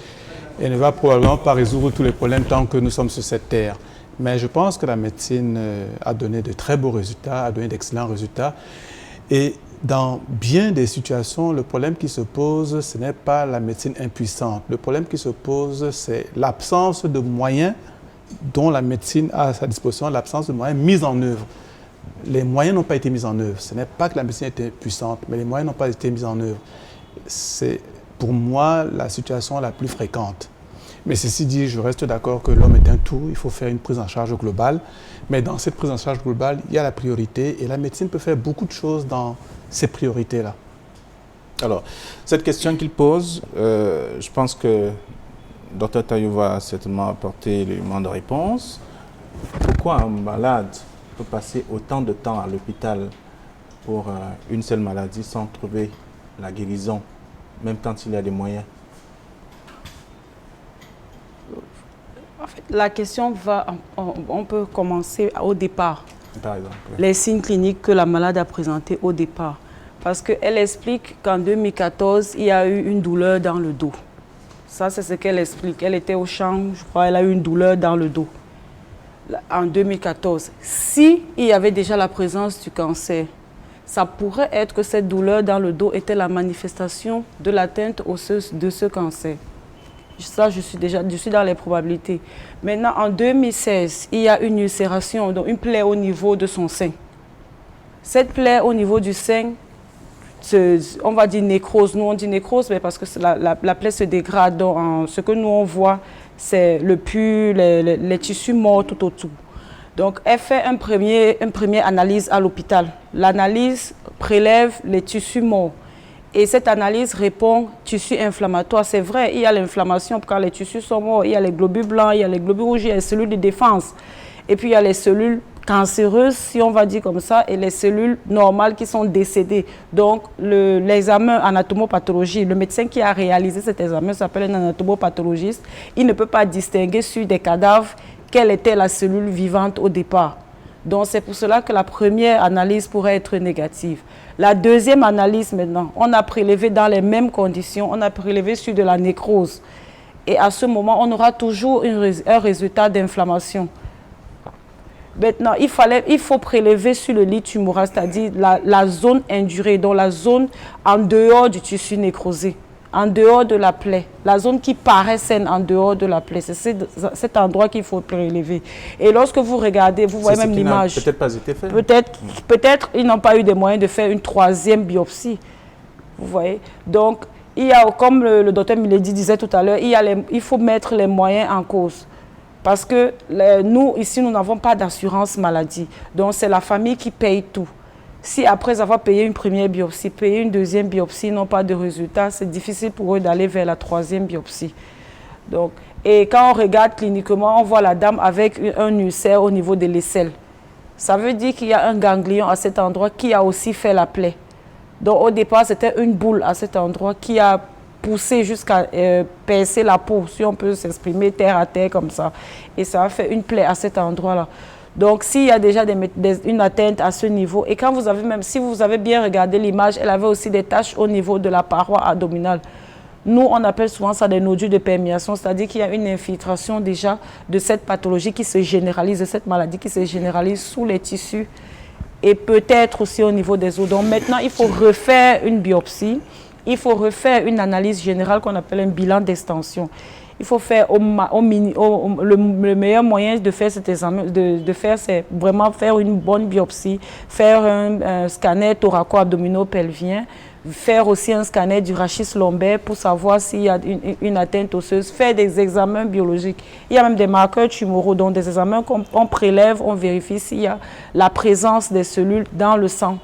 et ne va probablement pas résoudre tous les problèmes tant que nous sommes sur cette terre. Mais je pense que la médecine a donné de très beaux résultats, a donné d'excellents résultats. Et dans bien des situations, le problème qui se pose, ce n'est pas la médecine impuissante. Le problème qui se pose, c'est l'absence de moyens dont la médecine a à sa disposition, l'absence de moyens mis en œuvre. Les moyens n'ont pas été mis en œuvre. Ce n'est pas que la médecine était puissante, mais les moyens n'ont pas été mis en œuvre. C'est pour moi la situation la plus fréquente. Mais ceci dit, je reste d'accord que l'homme est un tout, il faut faire une prise en charge globale. Mais dans cette prise en charge globale, il y a la priorité et la médecine peut faire beaucoup de choses dans ces priorités-là. Alors, cette question qu'il pose, je pense que Dr Tayo va certainement apporter l'élément de réponse. Pourquoi un malade peut passer autant de temps à l'hôpital pour une seule maladie sans trouver la guérison, même quand il y a des moyens? En fait, la question va, on peut commencer au départ. Par exemple, oui. Les signes cliniques que la malade a présentés au départ. Parce qu'elle explique qu'en 2014, il y a eu une douleur dans le dos. Ça, c'est ce qu'elle explique. Elle était au champ, je crois, elle a eu une douleur dans le dos. En 2014. Si il y avait déjà la présence du cancer, ça pourrait être que cette douleur dans le dos était la manifestation de l'atteinte osseuse de ce cancer. Ça, je suis dans les probabilités. Maintenant, en 2016, il y a une ulcération, donc une plaie au niveau de son sein. Cette plaie au niveau du sein, on va dire nécrose. Nous, on dit nécrose, mais parce que la plaie se dégrade. Donc, ce que nous, on voit, c'est le pus, les tissus morts tout autour. Donc, elle fait une première analyse à l'hôpital. L'analyse prélève les tissus morts. Et cette analyse répond tissu inflammatoire. C'est vrai, il y a l'inflammation quand les tissus sont morts. Il y a les globules blancs, il y a les globules rouges, il y a les cellules de défense. Et puis il y a les cellules cancéreuses, si on va dire comme ça, et les cellules normales qui sont décédées. Donc l'examen anatomopathologie, le médecin qui a réalisé cet examen s'appelle un anatomopathologiste. Il ne peut pas distinguer sur des cadavres quelle était la cellule vivante au départ. Donc c'est pour cela que la première analyse pourrait être négative. La deuxième analyse maintenant, on a prélevé dans les mêmes conditions, on a prélevé sur de la nécrose. Et à ce moment, on aura toujours un résultat d'inflammation. Maintenant, il faut prélever sur le lit tumoral, c'est-à-dire la zone indurée, donc la zone en dehors du tissu nécrosé, en dehors de la plaie, la zone qui paraît saine en dehors de la plaie. C'est cet endroit qu'il faut prélever. Et lorsque vous regardez, vous voyez même l'image. Peut-être pas été fait. Peut-être ils n'ont pas eu des moyens de faire une troisième biopsie. Vous voyez. Donc, il y a, comme le docteur Milady disait tout à l'heure, il faut mettre les moyens en cause. Parce que nous, ici, nous n'avons pas d'assurance maladie. Donc, c'est la famille qui paye tout. Si après avoir payé une première biopsie, payer une deuxième biopsie, n'ont pas de résultat, c'est difficile pour eux d'aller vers la troisième biopsie. Donc, et quand on regarde cliniquement, on voit la dame avec un ulcère au niveau de l'aisselle. Ça veut dire qu'il y a un ganglion à cet endroit qui a aussi fait la plaie. Donc au départ, c'était une boule à cet endroit qui a poussé jusqu'à percer la peau, si on peut s'exprimer terre à terre comme ça. Et ça a fait une plaie à cet endroit-là. Donc s'il y a déjà une atteinte à ce niveau, et quand vous avez même, si vous avez bien regardé l'image, elle avait aussi des taches au niveau de la paroi abdominale. Nous, on appelle souvent ça des nodules de perméation, c'est-à-dire qu'il y a une infiltration déjà de cette pathologie qui se généralise, de cette maladie qui se généralise sous les tissus et peut-être aussi au niveau des os. Donc maintenant, il faut refaire une biopsie, il faut refaire une analyse générale qu'on appelle un bilan d'extension. Il faut faire le meilleur moyen de faire cet examen, c'est vraiment faire une bonne biopsie, faire un scanner thoraco-abdominaux-pelvien, faire aussi un scanner du rachis lombaire pour savoir s'il y a une atteinte osseuse, faire des examens biologiques. Il y a même des marqueurs tumoraux, donc des examens qu'on prélève, on vérifie s'il y a la présence des cellules dans le sang.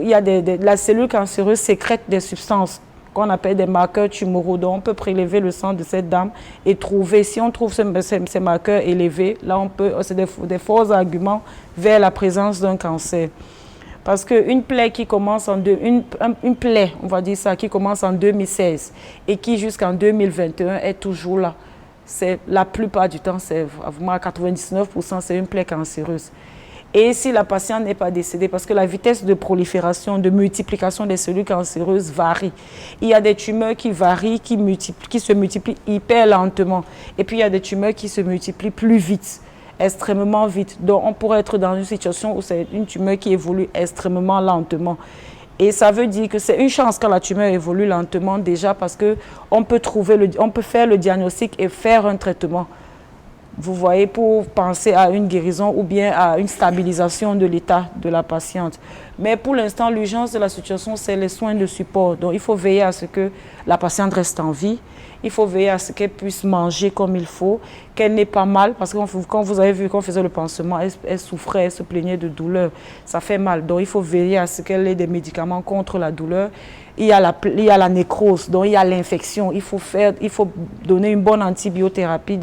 Il y a la cellule cancéreuse sécrète des substances qu'on appelle des marqueurs tumoraux. Donc on peut prélever le sang de cette dame et trouver, si on trouve ces marqueurs élevés, là on peut, c'est des forts arguments vers la présence d'un cancer. Parce qu'une plaie qui commence une plaie, on va dire ça, qui commence en 2016 et qui jusqu'en 2021 est toujours là, la plupart du temps, c'est à 99%, c'est une plaie cancéreuse. Et si la patiente n'est pas décédée, parce que la vitesse de prolifération, de multiplication des cellules cancéreuses varie. Il y a des tumeurs qui varient, qui se multiplient hyper lentement. Et puis il y a des tumeurs qui se multiplient plus vite, extrêmement vite. Donc on pourrait être dans une situation où c'est une tumeur qui évolue extrêmement lentement. Et ça veut dire que c'est une chance quand la tumeur évolue lentement déjà parce qu'on peut faire le diagnostic et faire un traitement. Vous voyez, pour penser à une guérison ou bien à une stabilisation de l'état de la patiente. Mais pour l'instant, l'urgence de la situation, c'est les soins de support. Donc, il faut veiller à ce que la patiente reste en vie. Il faut veiller à ce qu'elle puisse manger comme il faut, qu'elle n'ait pas mal. Parce que quand vous avez vu qu'on faisait le pansement, elle souffrait, elle se plaignait de douleur. Ça fait mal. Donc, il faut veiller à ce qu'elle ait des médicaments contre la douleur. Il y a la nécrose, donc il y a l'infection. Il faut donner une bonne antibiothérapie,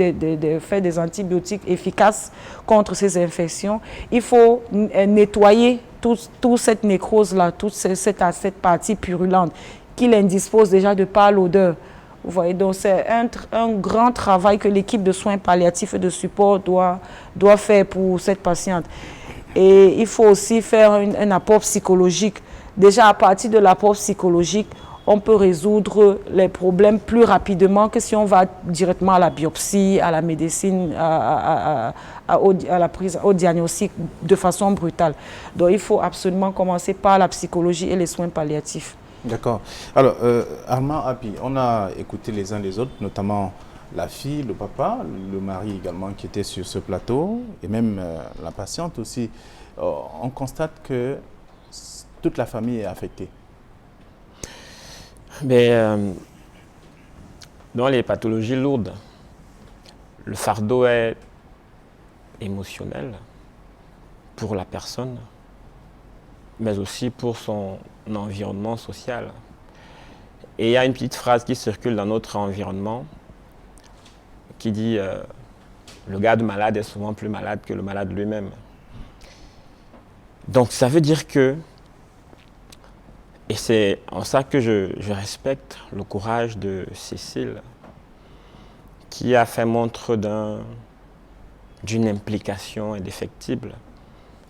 faire des antibiotiques efficaces contre ces infections. Il faut nettoyer toute cette nécrose-là, toute cette partie purulente qu'il indispose déjà de par l'odeur. Vous voyez, donc c'est un grand travail que l'équipe de soins palliatifs et de support doit faire pour cette patiente. Et il faut aussi faire un apport psychologique. Déjà, à partir de l'apport psychologique, on peut résoudre les problèmes plus rapidement que si on va directement à la biopsie, à la médecine, au diagnostic de façon brutale. Donc, il faut absolument commencer par la psychologie et les soins palliatifs. D'accord. Alors, Armand Api, on a écouté les uns les autres, notamment la fille, le papa, le mari également qui était sur ce plateau, et même la patiente aussi. On constate que toute la famille est affectée. Mais, dans les pathologies lourdes, le fardeau est émotionnel pour la personne, mais aussi pour son environnement social. Et il y a une petite phrase qui circule dans notre environnement qui dit le garde malade est souvent plus malade que le malade lui-même. Donc ça veut dire que, et c'est en ça que je respecte le courage de Cécile, qui a fait montre d'une implication indéfectible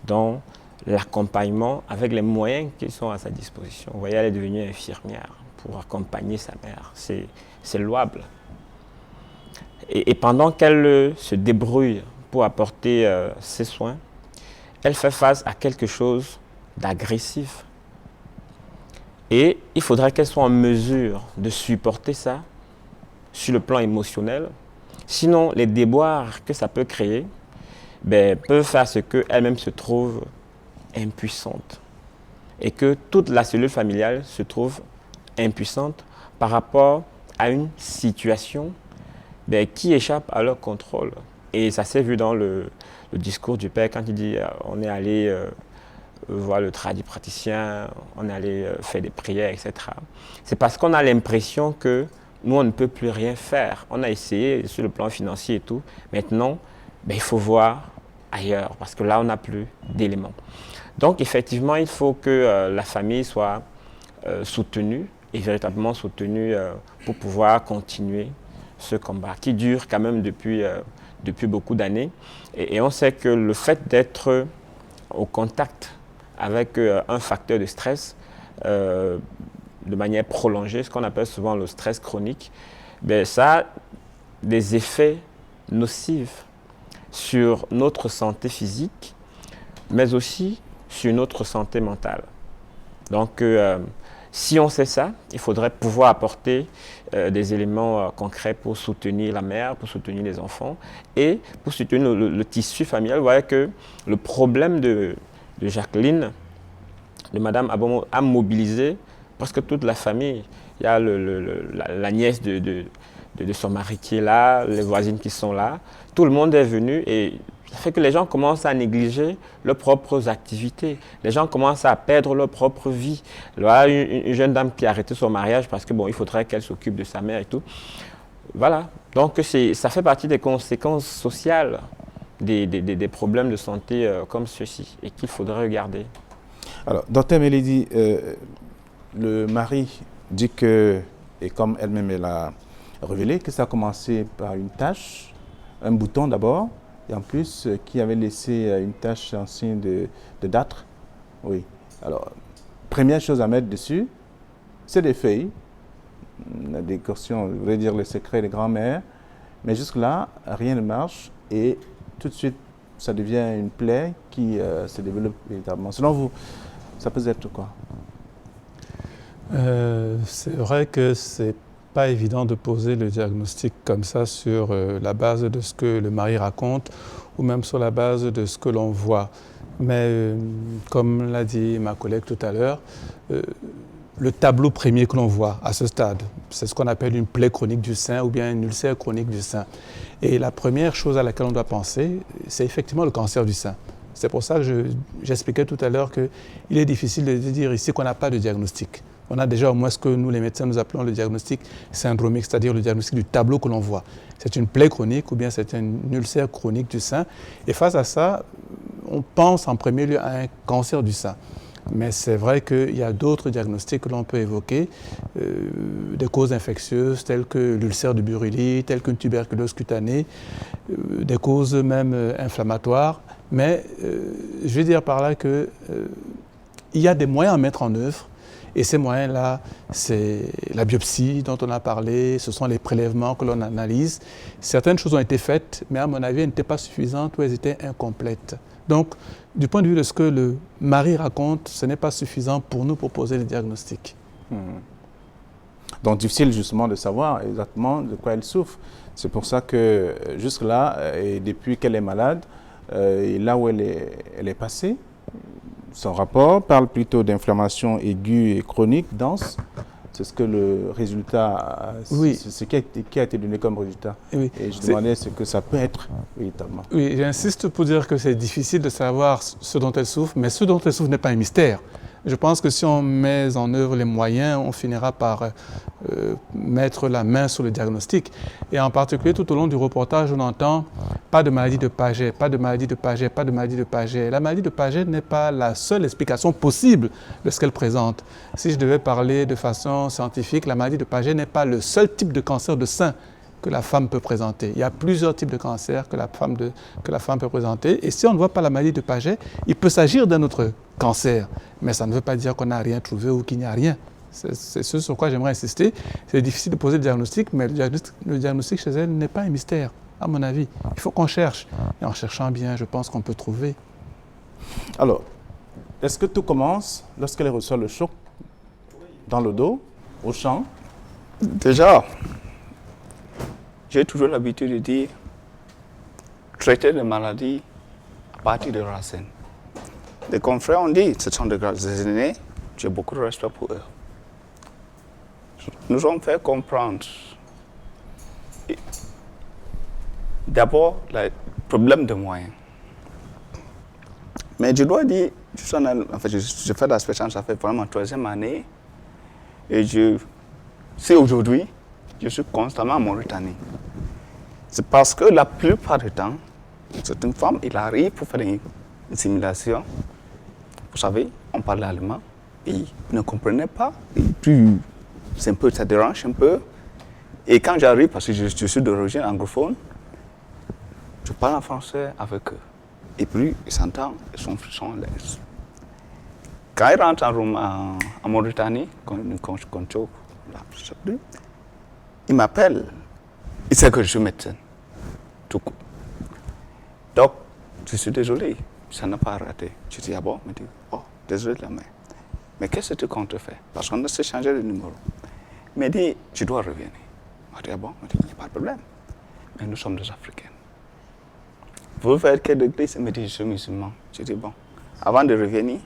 dans l'accompagnement avec les moyens qui sont à sa disposition. Vous voyez, elle est devenue infirmière pour accompagner sa mère. C'est louable. Et pendant qu'elle se débrouille pour apporter ses soins, elle fait face à quelque chose d'agressif. Et il faudra qu'elle soit en mesure de supporter ça sur le plan émotionnel. Sinon, les déboires que ça peut créer peuvent faire ce qu'elle-même se trouve impuissante. Et que toute la cellule familiale se trouve impuissante par rapport à une situation qui échappe à leur contrôle. Et ça s'est vu dans le discours du père quand il dit on est allé voir le praticien, on est allé faire des prières, etc. C'est parce qu'on a l'impression que nous, on ne peut plus rien faire. On a essayé sur le plan financier et tout. Maintenant, il faut voir ailleurs parce que là, on n'a plus d'éléments. Donc, effectivement, il faut que la famille soit soutenue et véritablement soutenue pour pouvoir continuer ce combat qui dure quand même depuis beaucoup d'années. Et on sait que le fait d'être au contact avec un facteur de stress de manière prolongée, ce qu'on appelle souvent le stress chronique, ça a des effets nocifs sur notre santé physique, mais aussi sur notre santé mentale. Donc, si on sait ça, il faudrait pouvoir apporter des éléments concrets pour soutenir la mère, pour soutenir les enfants et pour soutenir le tissu familial. Vous voyez que le problème de Jacqueline, de Madame Abomo, a mobilisé presque toute la famille. Il y a la nièce de son mari qui est là, les voisines qui sont là. Tout le monde est venu et ça fait que les gens commencent à négliger leurs propres activités. Les gens commencent à perdre leur propre vie. Là, une jeune dame qui a arrêté son mariage parce que il faudrait qu'elle s'occupe de sa mère et tout. Voilà. Donc, ça fait partie des conséquences sociales des problèmes de santé comme ceux-ci et qu'il faudrait regarder. Alors, Dr Melody, le mari dit que, et comme elle-même elle a révélé, que ça a commencé par une tache, un bouton d'abord, et en plus qui avait laissé une tache en signe de dâtre. Oui. Alors, première chose à mettre dessus, c'est des feuilles, la décoration, je voudrais dire le secret des grands-mères, mais jusque-là, rien ne marche et tout de suite, ça devient une plaie qui se développe véritablement. Selon vous, ça peut être quoi? C'est vrai que c'est pas évident de poser le diagnostic comme ça sur la base de ce que le mari raconte ou même sur la base de ce que l'on voit. Mais comme l'a dit ma collègue tout à l'heure, le tableau premier que l'on voit à ce stade, c'est ce qu'on appelle une plaie chronique du sein ou bien une ulcère chronique du sein. Et la première chose à laquelle on doit penser, c'est effectivement le cancer du sein. C'est pour ça que j'expliquais tout à l'heure qu'il est difficile de dire ici qu'on n'a pas de diagnostic. On a déjà au moins ce que nous, les médecins, nous appelons le diagnostic syndromique, c'est-à-dire le diagnostic du tableau que l'on voit. C'est une plaie chronique ou bien c'est une ulcère chronique du sein. Et face à ça, on pense en premier lieu à un cancer du sein. Mais c'est vrai qu'il y a d'autres diagnostics que l'on peut évoquer, des causes infectieuses telles que l'ulcère de Buruli, telles qu'une tuberculose cutanée, des causes même inflammatoires. Mais je veux dire par là qu'il y a des moyens à mettre en œuvre. Et ces moyens-là, c'est la biopsie dont on a parlé, ce sont les prélèvements que l'on analyse. Certaines choses ont été faites, mais à mon avis, elles n'étaient pas suffisantes ou elles étaient incomplètes. Donc, du point de vue de ce que le mari raconte, ce n'est pas suffisant pour nous pour poser le diagnostic. Donc, difficile justement de savoir exactement de quoi elle souffre. C'est pour ça que jusque-là, et depuis qu'elle est malade, et là où elle est passée, son rapport parle plutôt d'inflammation aiguë et chronique, dense. C'est ce que le résultat, oui. C'est ce qui a été donné comme résultat. Oui. Et je demandais ce que ça peut être véritablement. Oui, j'insiste pour dire que c'est difficile de savoir ce dont elle souffre, mais ce dont elle souffre n'est pas un mystère. Je pense que si on met en œuvre les moyens, on finira par mettre la main sur le diagnostic. Et en particulier, tout au long du reportage, on entend pas de maladie de Paget, pas de maladie de Paget, pas de maladie de Paget. La maladie de Paget n'est pas la seule explication possible de ce qu'elle présente. Si je devais parler de façon scientifique, la maladie de Paget n'est pas le seul type de cancer de sein que la femme peut présenter. Il y a plusieurs types de cancers que la femme peut présenter. Et si on ne voit pas la maladie de Paget, il peut s'agir d'un autre cancer. Mais ça ne veut pas dire qu'on n'a rien trouvé ou qu'il n'y a rien. C'est ce sur quoi j'aimerais insister. C'est difficile de poser le diagnostic, mais le diagnostic chez elle n'est pas un mystère, à mon avis. Il faut qu'on cherche. Et en cherchant bien, je pense qu'on peut trouver. Alors, est-ce que tout commence lorsqu'elle reçoit le choc dans le dos, au champ? Déjà, j'ai toujours l'habitude de dire traiter les maladies à partir des racines. Des confrères ont dit ce sont des aînés, j'ai beaucoup de respect pour eux. nous ont fait comprendre d'abord le problème de moyens. Mais je dois dire, je fais la spéciale, ça fait vraiment 3e année. Et c'est aujourd'hui, je suis constamment en Mauritanie. C'est parce que la plupart du temps, c'est une femme, il arrive pour faire une simulation. Vous savez, on parle allemand, et il ne comprenait pas. Et puis, ça dérange un peu. Et quand j'arrive, parce que je suis d'origine anglophone, je parle en français avec eux. Et puis, ils s'entendent, ils sont à l'aise. Quand ils rentrent en Mauritanie, ils m'appellent. Ils savent que je suis médecin. Tout coup. Donc, je suis désolé, ça n'a pas raté. Je dis, ah bon? Il me dit, oh, désolé la main. Mais qu'est-ce que tu comptes faire? Parce qu'on a changé de numéro. Il me dit, tu dois revenir. Je dis, ah bon? Il me dit, il n'y a pas de problème. Mais nous sommes des Africains. Vous faites quel église? Il me dit, je suis musulman. Je dis, bon, avant de revenir,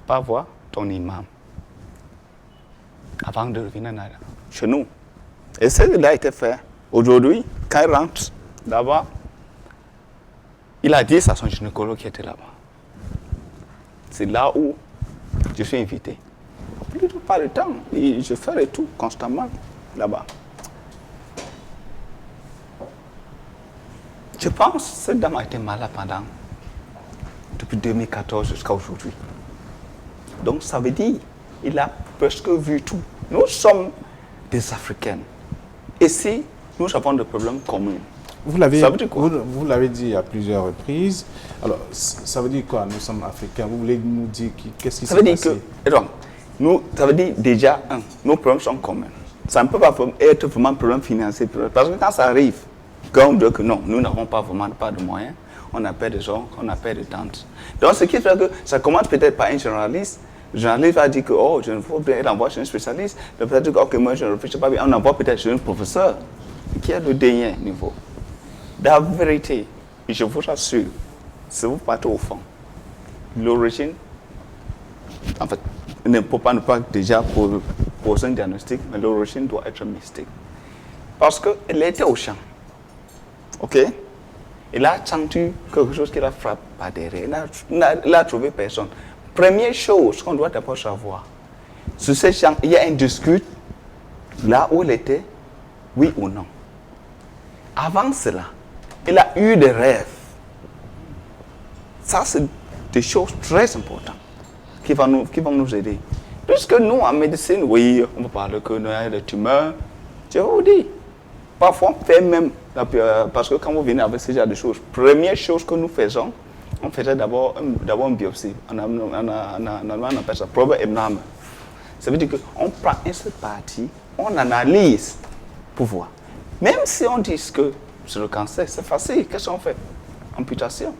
pas voir ton imam. Avant de revenir chez nous. Et cela a été fait. Aujourd'hui, quand il rentre là-bas, il a dit à son gynécologue qui était là-bas. C'est là où je suis invité. Plus de pas le temps, et je ferai tout constamment là-bas. Je pense que cette dame a été malade depuis 2014 jusqu'à aujourd'hui. Donc ça veut dire qu'il a presque vu tout. Nous sommes des Africains. Ici, nous avons des problèmes communs. Vous l'avez dit à plusieurs reprises. Alors, ça veut dire quoi? Nous sommes Africains. Vous voulez nous dire qu'est-ce qui s'est passé? Ça veut dire déjà, nos problèmes sont communs. Ça ne peut pas être vraiment un problème financier. Parce que quand ça arrive, quand on dit que non, nous n'avons pas vraiment pas de moyens, on appelle des gens, on appelle des tantes. Donc, ce qui fait que ça commence peut-être par un journaliste. Le journaliste va dire que, oh, je ne veux bien, il envoie chez un spécialiste. Le peut-être dire que, ok, moi, je ne réfléchis pas bien. On envoie peut-être chez un professeur qui a le dernier niveau. La vérité, je vous assure, si vous partez au fond, l'origine, en fait, il ne peut pas déjà poser un diagnostic, mais l'origine doit être mystique. Parce qu'elle était au champ. Ok? Il a senti quelque chose qui l'a frappé par derrière. Il n'a trouvé personne. Première chose qu'on doit d'abord savoir, sur ces champs, il y a un discours là où il était, oui ou non. Avant cela, il a eu des rêves. Ça, c'est des choses très importantes qui vont nous aider. Puisque nous, en médecine, oui, on peut parler que nous avons des tumeurs. Je vous dis, parfois on fait même, parce que quand vous venez avec ce genre de choses, première chose que nous faisons, on faisait d'abord une biopsie. Normalement, on appelle ça probe hémname. Ça veut dire qu'on prend une seule partie, on analyse pour voir. Même si on dit que c'est le cancer, c'est facile. Qu'est-ce qu'on fait? Amputation.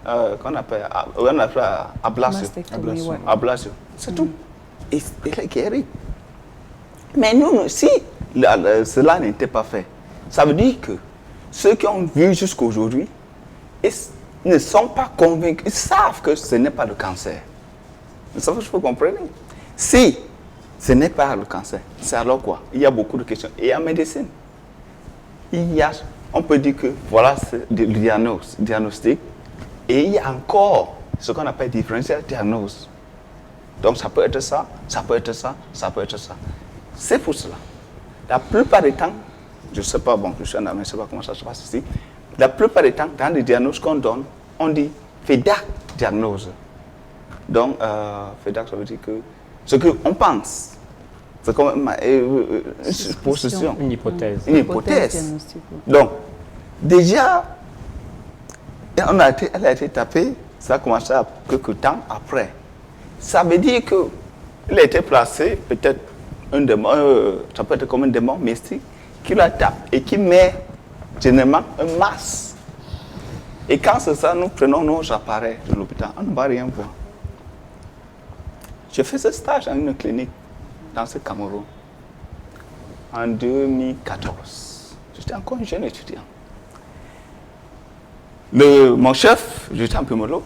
Qu'on appelle ablation. Ablation. C'est tout. Et il est guéri. Mais nous, si cela n'était pas fait, ça veut dire que ceux qui ont vu jusqu'à aujourd'hui, ils ne sont pas convaincus. Ils savent que ce n'est pas le cancer. Vous savez, je peux comprendre. Si ce n'est pas le cancer, c'est alors quoi? Il y a beaucoup de questions. Et en médecine, on peut dire que voilà, c'est le diagnostic. Et il y a encore ce qu'on appelle différentiel diagnose. Donc ça peut être ça, ça peut être ça, ça peut être ça. C'est pour cela. La plupart du temps, je ne sais pas, bon, je suis un ami, je ne sais pas comment ça se passe ici. La plupart du temps, dans les diagnostics qu'on donne, on dit FEDAC diagnose. Donc, FEDAC, ça veut dire que ce qu'on pense, c'est comme une supposition. Une hypothèse. Une hypothèse. Donc, déjà, elle a été tapée, ça a commencé à quelques temps après. Ça veut dire qu'il a été placé, peut-être un démon, ça peut être comme un démon mystique, qui la tape et qui met généralement un masque. Et quand c'est ça, nous prenons nos appareils de l'hôpital, on ne va rien voir. J'ai fait ce stage dans une clinique dans ce Cameroun en 2014. J'étais encore un jeune étudiant. Mon chef, j'étais un peu mollo,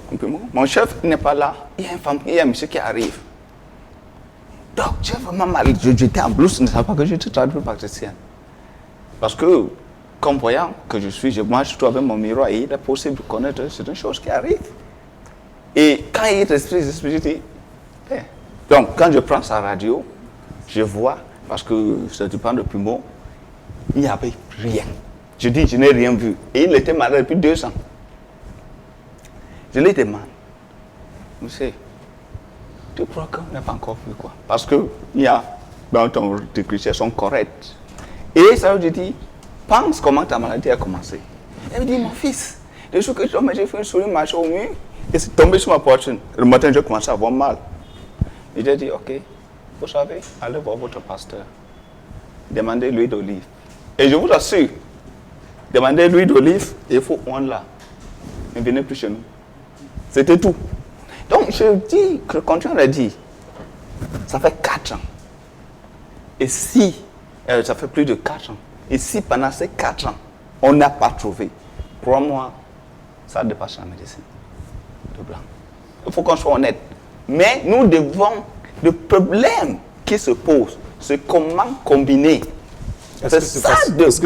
mon chef n'est pas là, il y a un monsieur qui arrive. Donc, j'ai vraiment mal. J'étais en blouse, je ne savais pas que j'étais traductrice. Parce que, comme voyant que je suis, moi je trouve mon miroir et il est possible de connaître, c'est une chose qui arrive. Et quand il respire, je dis, eh. Donc, quand je prends sa radio, je vois, parce que ça dépend de Plumeau, il n'y avait rien. Je dis, je n'ai rien vu. Et il était malade depuis 2 ans. Je lui demande, monsieur, tu crois qu'on n'a pas encore vu quoi? Parce que il y a, ben, ton décryptage sont corrects. Et ça lui dit, pense comment ta maladie a commencé. Elle me dit, mon fils, le jour que j'ai fait une souris marcher au mur, et c'est tombé sur ma poitrine. Le matin, j'ai commencé à avoir mal. Et j'ai dit, ok, vous savez, allez voir votre pasteur. Demandez l'huile d'olive. Et je vous assure, demandez l'huile d'olive et il faut on là. Ne venez plus chez nous. C'était tout. Donc je dis, je continue à dire, ça fait 4 ans. Et si, ça fait plus de 4 ans. Et si pendant ces 4 ans, on n'a pas trouvé, crois-moi, ça dépasse la médecine de blanc. Il faut qu'on soit honnête. Mais nous devons, le problème qui se pose, c'est comment combiner. Est-ce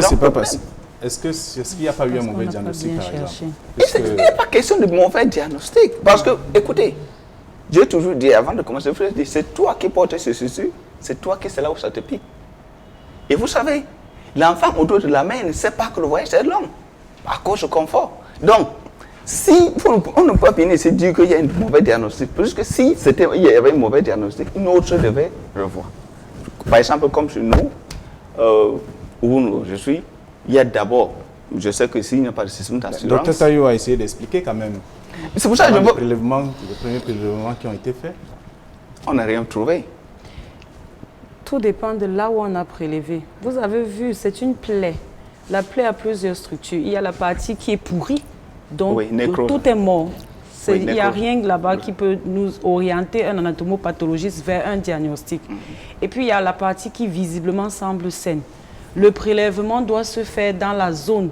qu'il n'y a pas eu un mauvais diagnostic, par exemple? Il n'est pas question de mauvais diagnostic. Parce que, écoutez, j'ai toujours dit, avant de commencer, c'est toi qui portes ce souci, c'est toi qui c'est là où ça te pique. Et vous savez, l'enfant autour de la mère ne sait pas que le voyage est long, à cause du confort. Donc, si on ne peut pas venir se dire qu'il y a un mauvais diagnostic, parce que si il y avait un mauvais diagnostic, une autre devait revoir. Par exemple, comme chez nous, où je suis, il y a d'abord, je sais que s'il n'y a pas de système d'assurance... Dr Tayo a essayé d'expliquer quand même. C'est pour ça que les premiers prélèvements qui ont été faits. On n'a rien trouvé. Tout dépend de là où on a prélevé. Vous avez vu, c'est une plaie. La plaie a plusieurs structures. Il y a la partie qui est pourrie, donc oui, tout est mort. Il n'y a rien là-bas qui peut nous orienter, un anatomopathologiste, vers un diagnostic. Et puis il y a la partie qui visiblement semble saine. Le prélèvement doit se faire dans la zone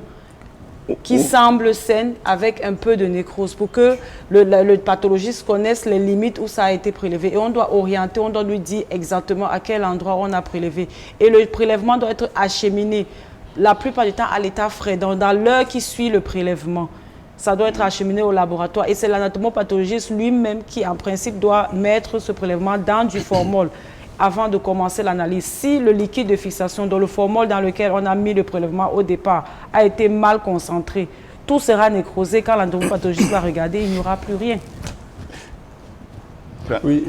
qui semble saine avec un peu de nécrose pour que le pathologiste connaisse les limites où ça a été prélevé. Et on doit orienter, on doit lui dire exactement à quel endroit on a prélevé. Et le prélèvement doit être acheminé la plupart du temps à l'état frais, dans l'heure qui suit le prélèvement. Ça doit être acheminé au laboratoire. Et c'est l'anatomopathologiste lui-même qui, en principe, doit mettre ce prélèvement dans du formol avant de commencer l'analyse. Si le liquide de fixation, dans le formol dans lequel on a mis le prélèvement au départ, a été mal concentré, tout sera nécrosé. Quand l'anatomopathologiste va regarder, il n'y aura plus rien. Oui,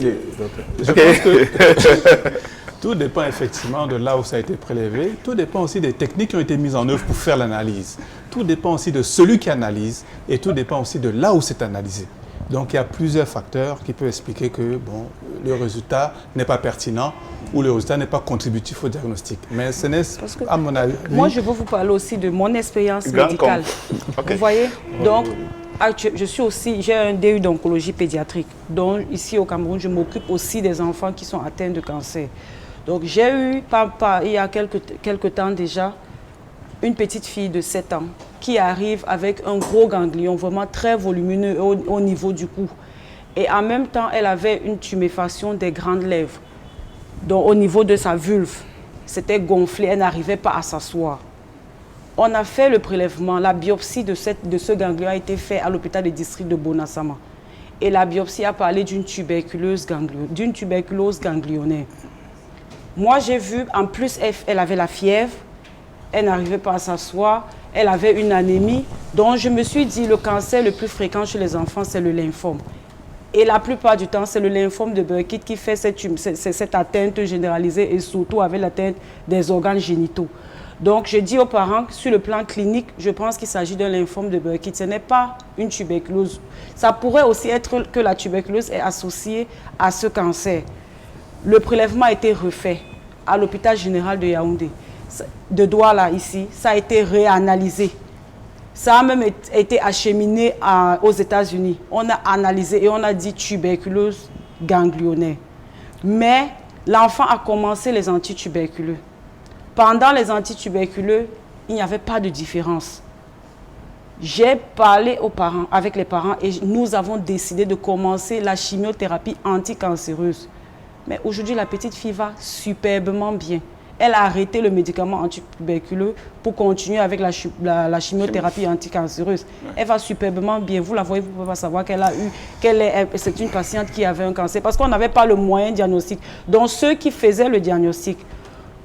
je pense que tout dépend effectivement de là où ça a été prélevé. Tout dépend aussi des techniques qui ont été mises en œuvre pour faire l'analyse. Tout dépend aussi de celui qui analyse et tout dépend aussi de là où c'est analysé. Donc, il y a plusieurs facteurs qui peuvent expliquer que bon, le résultat n'est pas pertinent ou le résultat n'est pas contributif au diagnostic. Mais ce n'est, à mon avis... Moi, je veux vous parler aussi de mon expérience médicale. Okay. Vous voyez? Donc, j'ai un DU d'oncologie pédiatrique. Donc, ici au Cameroun, je m'occupe aussi des enfants qui sont atteints de cancer. Donc, j'ai eu, il y a quelques temps déjà, une petite fille de 7 ans qui arrive avec un gros ganglion vraiment très volumineux au niveau du cou. Et en même temps, elle avait une tuméfaction des grandes lèvres. Donc au niveau de sa vulve, c'était gonflé, elle n'arrivait pas à s'asseoir. On a fait le prélèvement, la biopsie de ce ganglion a été faite à l'hôpital de district de Bonassama. Et la biopsie a parlé d'une tuberculose ganglionnaire. Moi, j'ai vu, en plus, elle avait la fièvre, elle n'arrivait pas à s'asseoir, elle avait une anémie. Donc, je me suis dit, le cancer le plus fréquent chez les enfants, c'est le lymphome. Et la plupart du temps, c'est le lymphome de Burkitt qui fait cette atteinte généralisée et surtout avec l'atteinte des organes génitaux. Donc, je dis aux parents, sur le plan clinique, je pense qu'il s'agit d'un lymphome de Burkitt. Ce n'est pas une tuberculose. Ça pourrait aussi être que la tuberculose est associée à ce cancer. Le prélèvement a été refait à l'hôpital général de Yaoundé. De Douala ici, ça a été réanalysé. Ça a même été acheminé aux États-Unis. On a analysé et on a dit tuberculose ganglionnaire. Mais l'enfant a commencé les antituberculeux. Pendant les antituberculeux, il n'y avait pas de différence. J'ai parlé avec les parents et nous avons décidé de commencer la chimiothérapie anticancéreuse. Mais aujourd'hui, la petite fille va superbement bien. Elle a arrêté le médicament antituberculeux pour continuer avec la chimiothérapie anticancéreuse. Elle va superbement bien. Vous la voyez, vous ne pouvez pas savoir c'est une patiente qui avait un cancer parce qu'on n'avait pas le moyen diagnostic. Donc ceux qui faisaient le diagnostic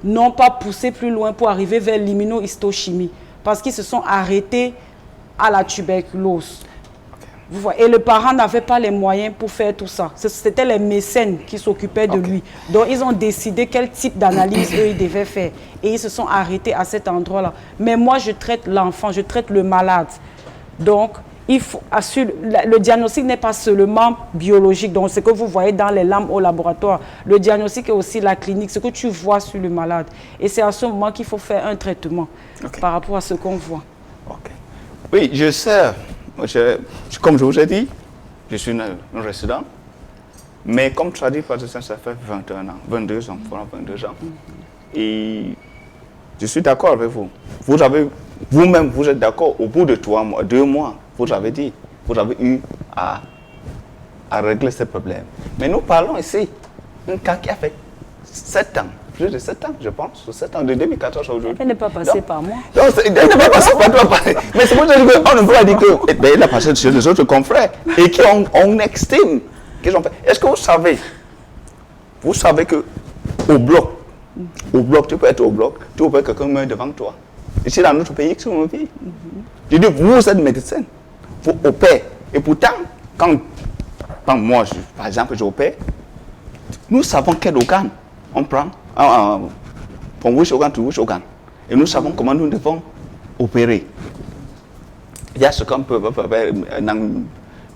n'ont pas poussé plus loin pour arriver vers l'immunohistochimie parce qu'ils se sont arrêtés à la tuberculose. Vous voyez, et le parent n'avait pas les moyens pour faire tout ça. C'était les mécènes qui s'occupaient de lui. Donc, ils ont décidé quel type d'analyse eux, ils devaient faire. Et ils se sont arrêtés à cet endroit-là. Mais moi, je traite l'enfant, je traite le malade. Donc, il faut assurer, le diagnostic n'est pas seulement biologique. Donc, ce que vous voyez dans les lames au laboratoire, le diagnostic est aussi la clinique, ce que tu vois sur le malade. Et c'est à ce moment qu'il faut faire un traitement par rapport à ce qu'on voit. Oui, je sais. Comme je vous ai dit, je suis un résident, mais comme traduit praticien, ça fait 21 ans, 22 ans, voilà 22 ans. Et je suis d'accord avec vous. Vous-même, vous êtes d'accord, au bout de 2 mois, vous avez dit, vous avez eu à régler ce problème. Mais nous parlons ici d'un cas qui a fait 7 ans. Plus de 7 ans, je pense, 7 ans, de 2014 à aujourd'hui. Elle n'est pas passée par moi. Non, elle n'est pas passée par toi. Mais c'est pour ça qu'on ne peut pas dire qu'elle a passé chez les autres confrères et qui ont estime qu'ils ont fait. Est-ce que vous savez qu'au bloc, tu peux être au bloc, tu peux quelqu'un meurt devant toi. Ici, dans notre pays, c'est mon pays. Je dis, vous êtes médecin, vous opérez. Et pourtant, quand moi, par exemple, j'opère, nous savons quel organe on prend. From which organ to which organ. Et nous savons comment nous devons opérer. Il y a ce qu'on peut faire dans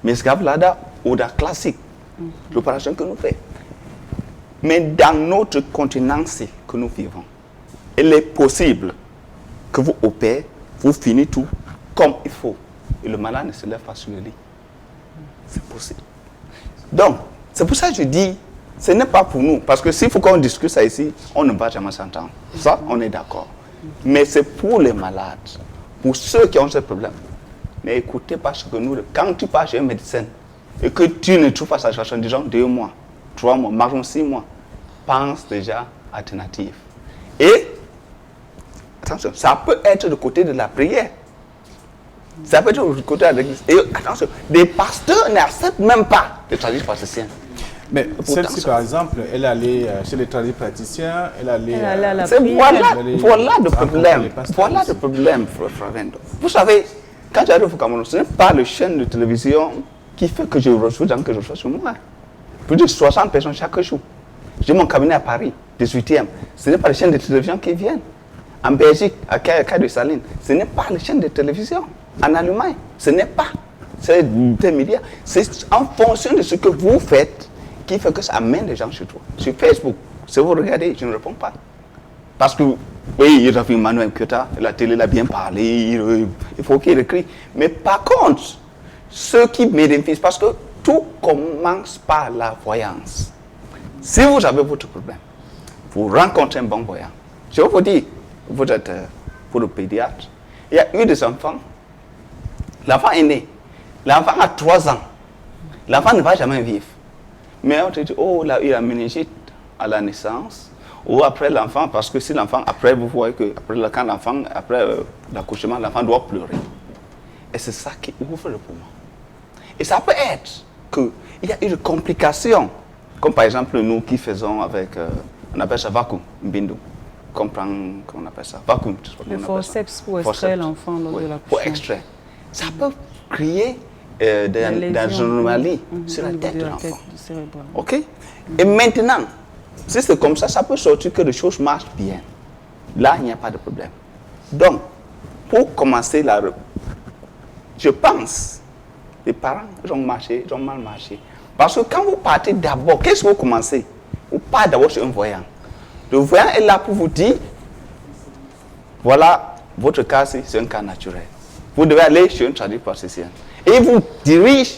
Mesgablada ou dans classique, l'opération que nous faisons. Mais dans notre continent que nous vivons, il est possible que vous opérez, vous finissez tout comme il faut. Et le malade ne se lève pas sur le lit. C'est possible. Donc, c'est pour ça que je dis, ce n'est pas pour nous, parce que s'il faut qu'on discute ça ici, on ne va jamais s'entendre. Ça, on est d'accord. Mais c'est pour les malades, pour ceux qui ont ce problème. Mais écoutez pas ce que nous... Quand tu pars chez un médecin et que tu ne trouves pas sa situation, disons 2 mois, 3 mois, maximum 6 mois, pense déjà alternative. Et, attention, ça peut être du côté de la prière. Ça peut être du côté de l'église. Et attention, des pasteurs n'acceptent même pas de tradition praticienne. Mais celle-ci, par exemple, elle allait chez les tradipraticiens, elle allait à la prière. Voilà le problème. Voilà le problème, Frère Vendo. Vous savez, quand j'arrive au Cameroun, ce n'est pas le chaîne de télévision qui fait que je reçois dans que je reçois sur moi. Plus de 60 personnes chaque jour. J'ai mon cabinet à Paris, 18e. Ce n'est pas les chaînes de télévision qui viennent. En Belgique, à Caille de Saline, ce n'est pas les chaînes de télévision. En Allemagne, ce n'est pas. C'est des médias. C'est en fonction de ce que vous faites qui fait que ça amène les gens sur toi. Sur Facebook, si vous regardez, je ne réponds pas. Parce que, oui, il a vu Manuel Kota, la télé l'a bien parlé, il faut qu'il écrit. Mais par contre, ceux qui bénéficient, parce que tout commence par la voyance. Si vous avez votre problème, vous rencontrez un bon voyant. Je vais vous dire, vous êtes pour le pédiatre, il y a eu des enfants, l'enfant est né, l'enfant a 3 ans, l'enfant ne va jamais vivre. Mais on te dit, oh, il a eu la méningite à la naissance, ou après l'enfant, parce que si l'enfant, après, vous voyez que quand l'enfant, après l'accouchement, l'enfant doit pleurer. Et c'est ça qui ouvre le poumon. Et ça peut être qu'il y a eu des complications, comme par exemple nous qui faisons avec, on appelle ça vacuum, mbindu. Comment on appelle ça? Vacuum. Le forceps pour extraire l'enfant lors de l'accouchement. Pour extraire. Ça peut créer des anomalies sur la tête de l'enfant. Ok? Et maintenant, si c'est comme ça, ça peut sortir que les choses marchent bien. Là, il n'y a pas de problème. Donc, pour commencer je pense, les parents, ils ont mal marché. Parce que quand vous partez d'abord, qu'est-ce que vous commencez? Vous partez d'abord chez un voyant. Le voyant est là pour vous dire, voilà, votre cas, c'est un cas naturel. Vous devez aller chez un tradipraticien. Et il vous dirige.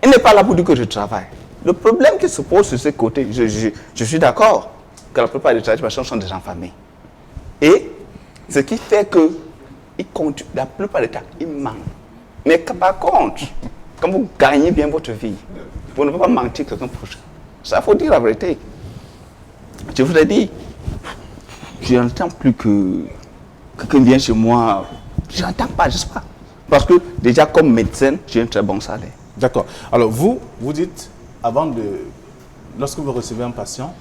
Il n'est pas là pour dire que je travaille. Le problème qui se pose sur ce côté, je suis d'accord que la plupart des tradipraticiens sont des gens familles. Et ce qui fait que la plupart des temps, ils manquent. Mais par contre, quand vous gagnez bien votre vie, vous ne pouvez pas mentir quelqu'un Ça, il faut dire la vérité. Je vous ai dit, je n'entends plus que quelqu'un vient chez moi. Je n'entends pas, je ne sais pas. Parce que déjà, comme médecin, j'ai un très bon salaire. D'accord. Alors, vous dites, lorsque vous recevez un patient,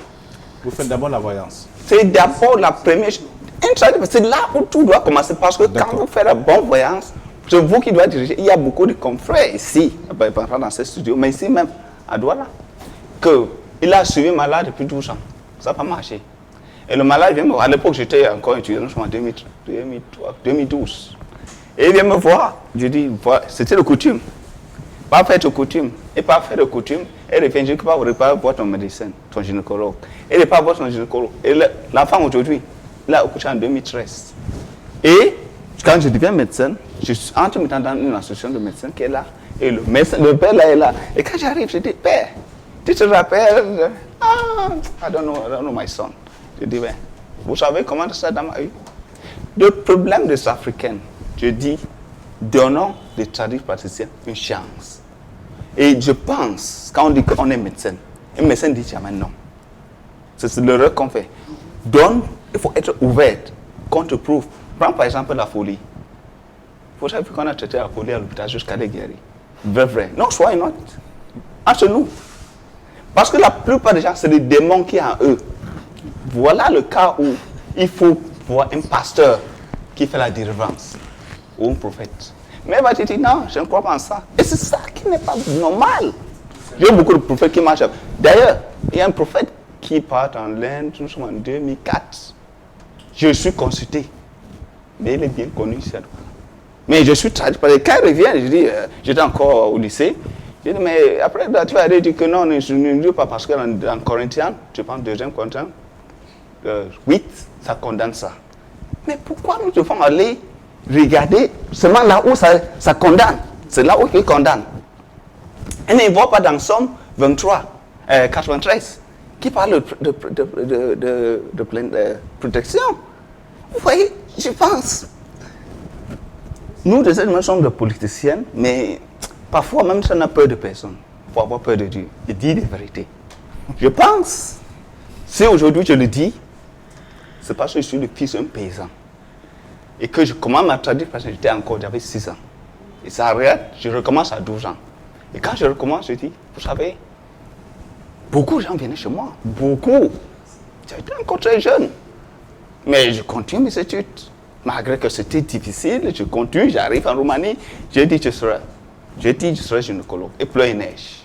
vous faites d'abord la voyance. C'est d'abord la première chose. C'est là où tout doit commencer. Parce que quand vous faites la bonne voyance, c'est vous qui doit diriger. Il y a beaucoup de confrères ici, pas dans ce studio, mais ici même, à Douala, qu'il a suivi malade depuis 12 ans. Ça n'a pas marché. Et le malade vient me voir. À l'époque, j'étais encore étudiant, je suis en 2012. Et il vient me voir. Je dis, voilà, c'était le coutume. Pas faire de coutume. Et pas faire de coutume. Et revient, je ne peux pas voir ton médecin, ton gynécologue. Et ne pas voir ton gynécologue. Et l'enfant aujourd'hui, il a accouché en 2013. Et quand je deviens médecin, je suis en dans une association de médecins qui est là. Et le père là est là. Et quand j'arrive, je dis, père, tu te rappelles? I don't know my son. Je dis, ben, vous savez comment ça dans ma vie? Le problème des Africains, je dis, donnons les tradipraticiens une chance. Et je pense, quand on dit qu'on est médecin, un médecin dit jamais non. C'est l'erreur qu'on fait. Donc, il faut être ouvert, qu'on te prouve. Prends par exemple la folie. Vous savez qu'on a traité la folie à l'hôpital jusqu'à les guérir. Vrai. Non, soyez not. Entre nous. Parce que la plupart des gens, c'est des démons qui ont en eux. Voilà le cas où il faut voir un pasteur qui fait la délivrance. Ou un prophète. Mais il va te dire, non, je ne crois pas en ça. Et c'est ça qui n'est pas normal. J'ai beaucoup de prophètes qui marchent. D'ailleurs, il y a un prophète qui part en l'Inde, nous sommes en 2004. Je suis consulté. Mais il est bien connu ici. Mais je suis traduit. Quand il revient, je dis, j'étais encore au lycée. Je dis, mais après, tu vas dire que non, je ne dis pas parce qu'en Corinthiens, je pense 2 Corinthiens, 8, ça condamne ça. Mais pourquoi nous devons aller regarder seulement là où ça condamne? C'est là où il condamne. Et ne voit pas dans Somme 93, qui parle de protection. Vous voyez, je pense. Nous, des êtres humains, sommes des politiciens, mais parfois même ça n'a peur de personne. Il faut avoir peur de Dieu et dire des vérités. Je pense, si aujourd'hui je le dis, c'est parce que je suis le fils d'un paysan. Et que je commence ma tradition parce que j'avais 6 ans. Et ça arrête, je recommence à 12 ans. Et quand je recommence, je dis, vous savez, beaucoup de gens viennent chez moi. Beaucoup. J'étais encore très jeune. Mais je continue mes études. Malgré que c'était difficile, je continue, j'arrive en Roumanie. Je dis, je serai gynécologue. Et plein de neige.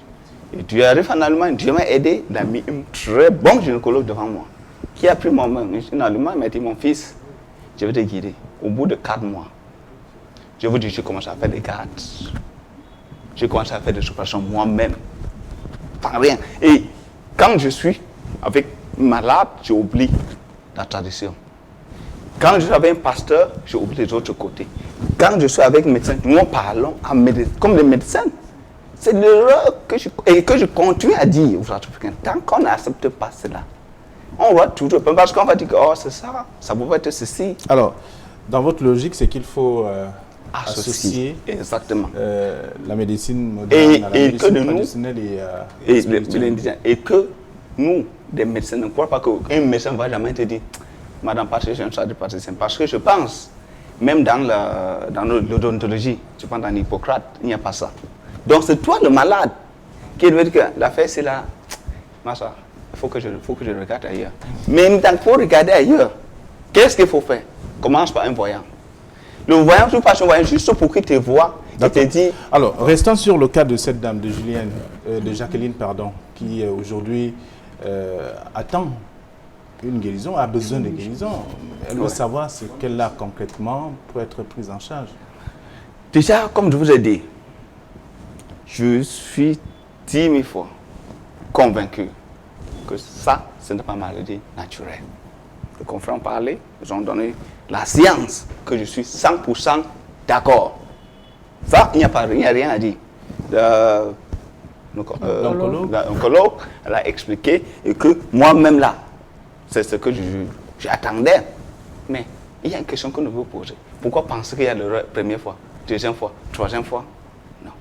Et Dieu arrive en Allemagne, Dieu m'a aidé. Il a mis un très bon gynécologue devant moi. Qui a pris mon main. En Allemagne, il m'a dit, mon fils, je vais te guider. Au bout de 4 mois, je vous dis, je commence à faire des gardes. Je commence à faire des opérations moi-même. Pas rien. Et quand je suis avec malade, j'oublie la tradition. Quand je suis avec un pasteur, j'oublie les autres côtés. Quand je suis avec un médecin, nous parlons comme des médecins. C'est l'erreur que je continue à dire aux Africains. Tant qu'on n'accepte pas cela, on va toujours. Parce qu'on va dire que c'est ça, ça peut être ceci. Alors, dans votre logique, c'est qu'il faut associer exactement la médecine moderne à la médecine traditionnelle et que nous, des médecins, ne croient pas qu'un médecin ne va jamais te dire Madame Patrick, je ne suis pas praticien. Parce que je pense, même dans l'odontologie, je pense dans Hippocrate, il n'y a pas ça. Donc c'est toi le malade qui veut dire que l'affaire c'est là. Massa, il faut que je regarde ailleurs. Mais il faut regarder ailleurs. Qu'est-ce qu'il faut faire? Commence par un voyant. Le voyant, tu passes un voyant juste pour qu'il te voie et te dit. Alors, restons sur le cas de cette dame, de Jacqueline, qui aujourd'hui attend une guérison, a besoin de guérison. Elle veut savoir ce qu'elle a concrètement pour être prise en charge. Déjà, comme je vous ai dit, je suis 10 000 fois convaincu que ça, ce n'est pas une maladie naturelle. Les confrères ont parlé, ils ont donné la science que je suis 100% d'accord. Ça, il n'y a rien à dire. L'oncologue, elle a expliqué et que moi-même là, c'est ce que j'attendais. Mais il y a une question que nous voulons poser. Pourquoi penser qu'il y a l'erreur première fois, deuxième fois, troisième fois? Non.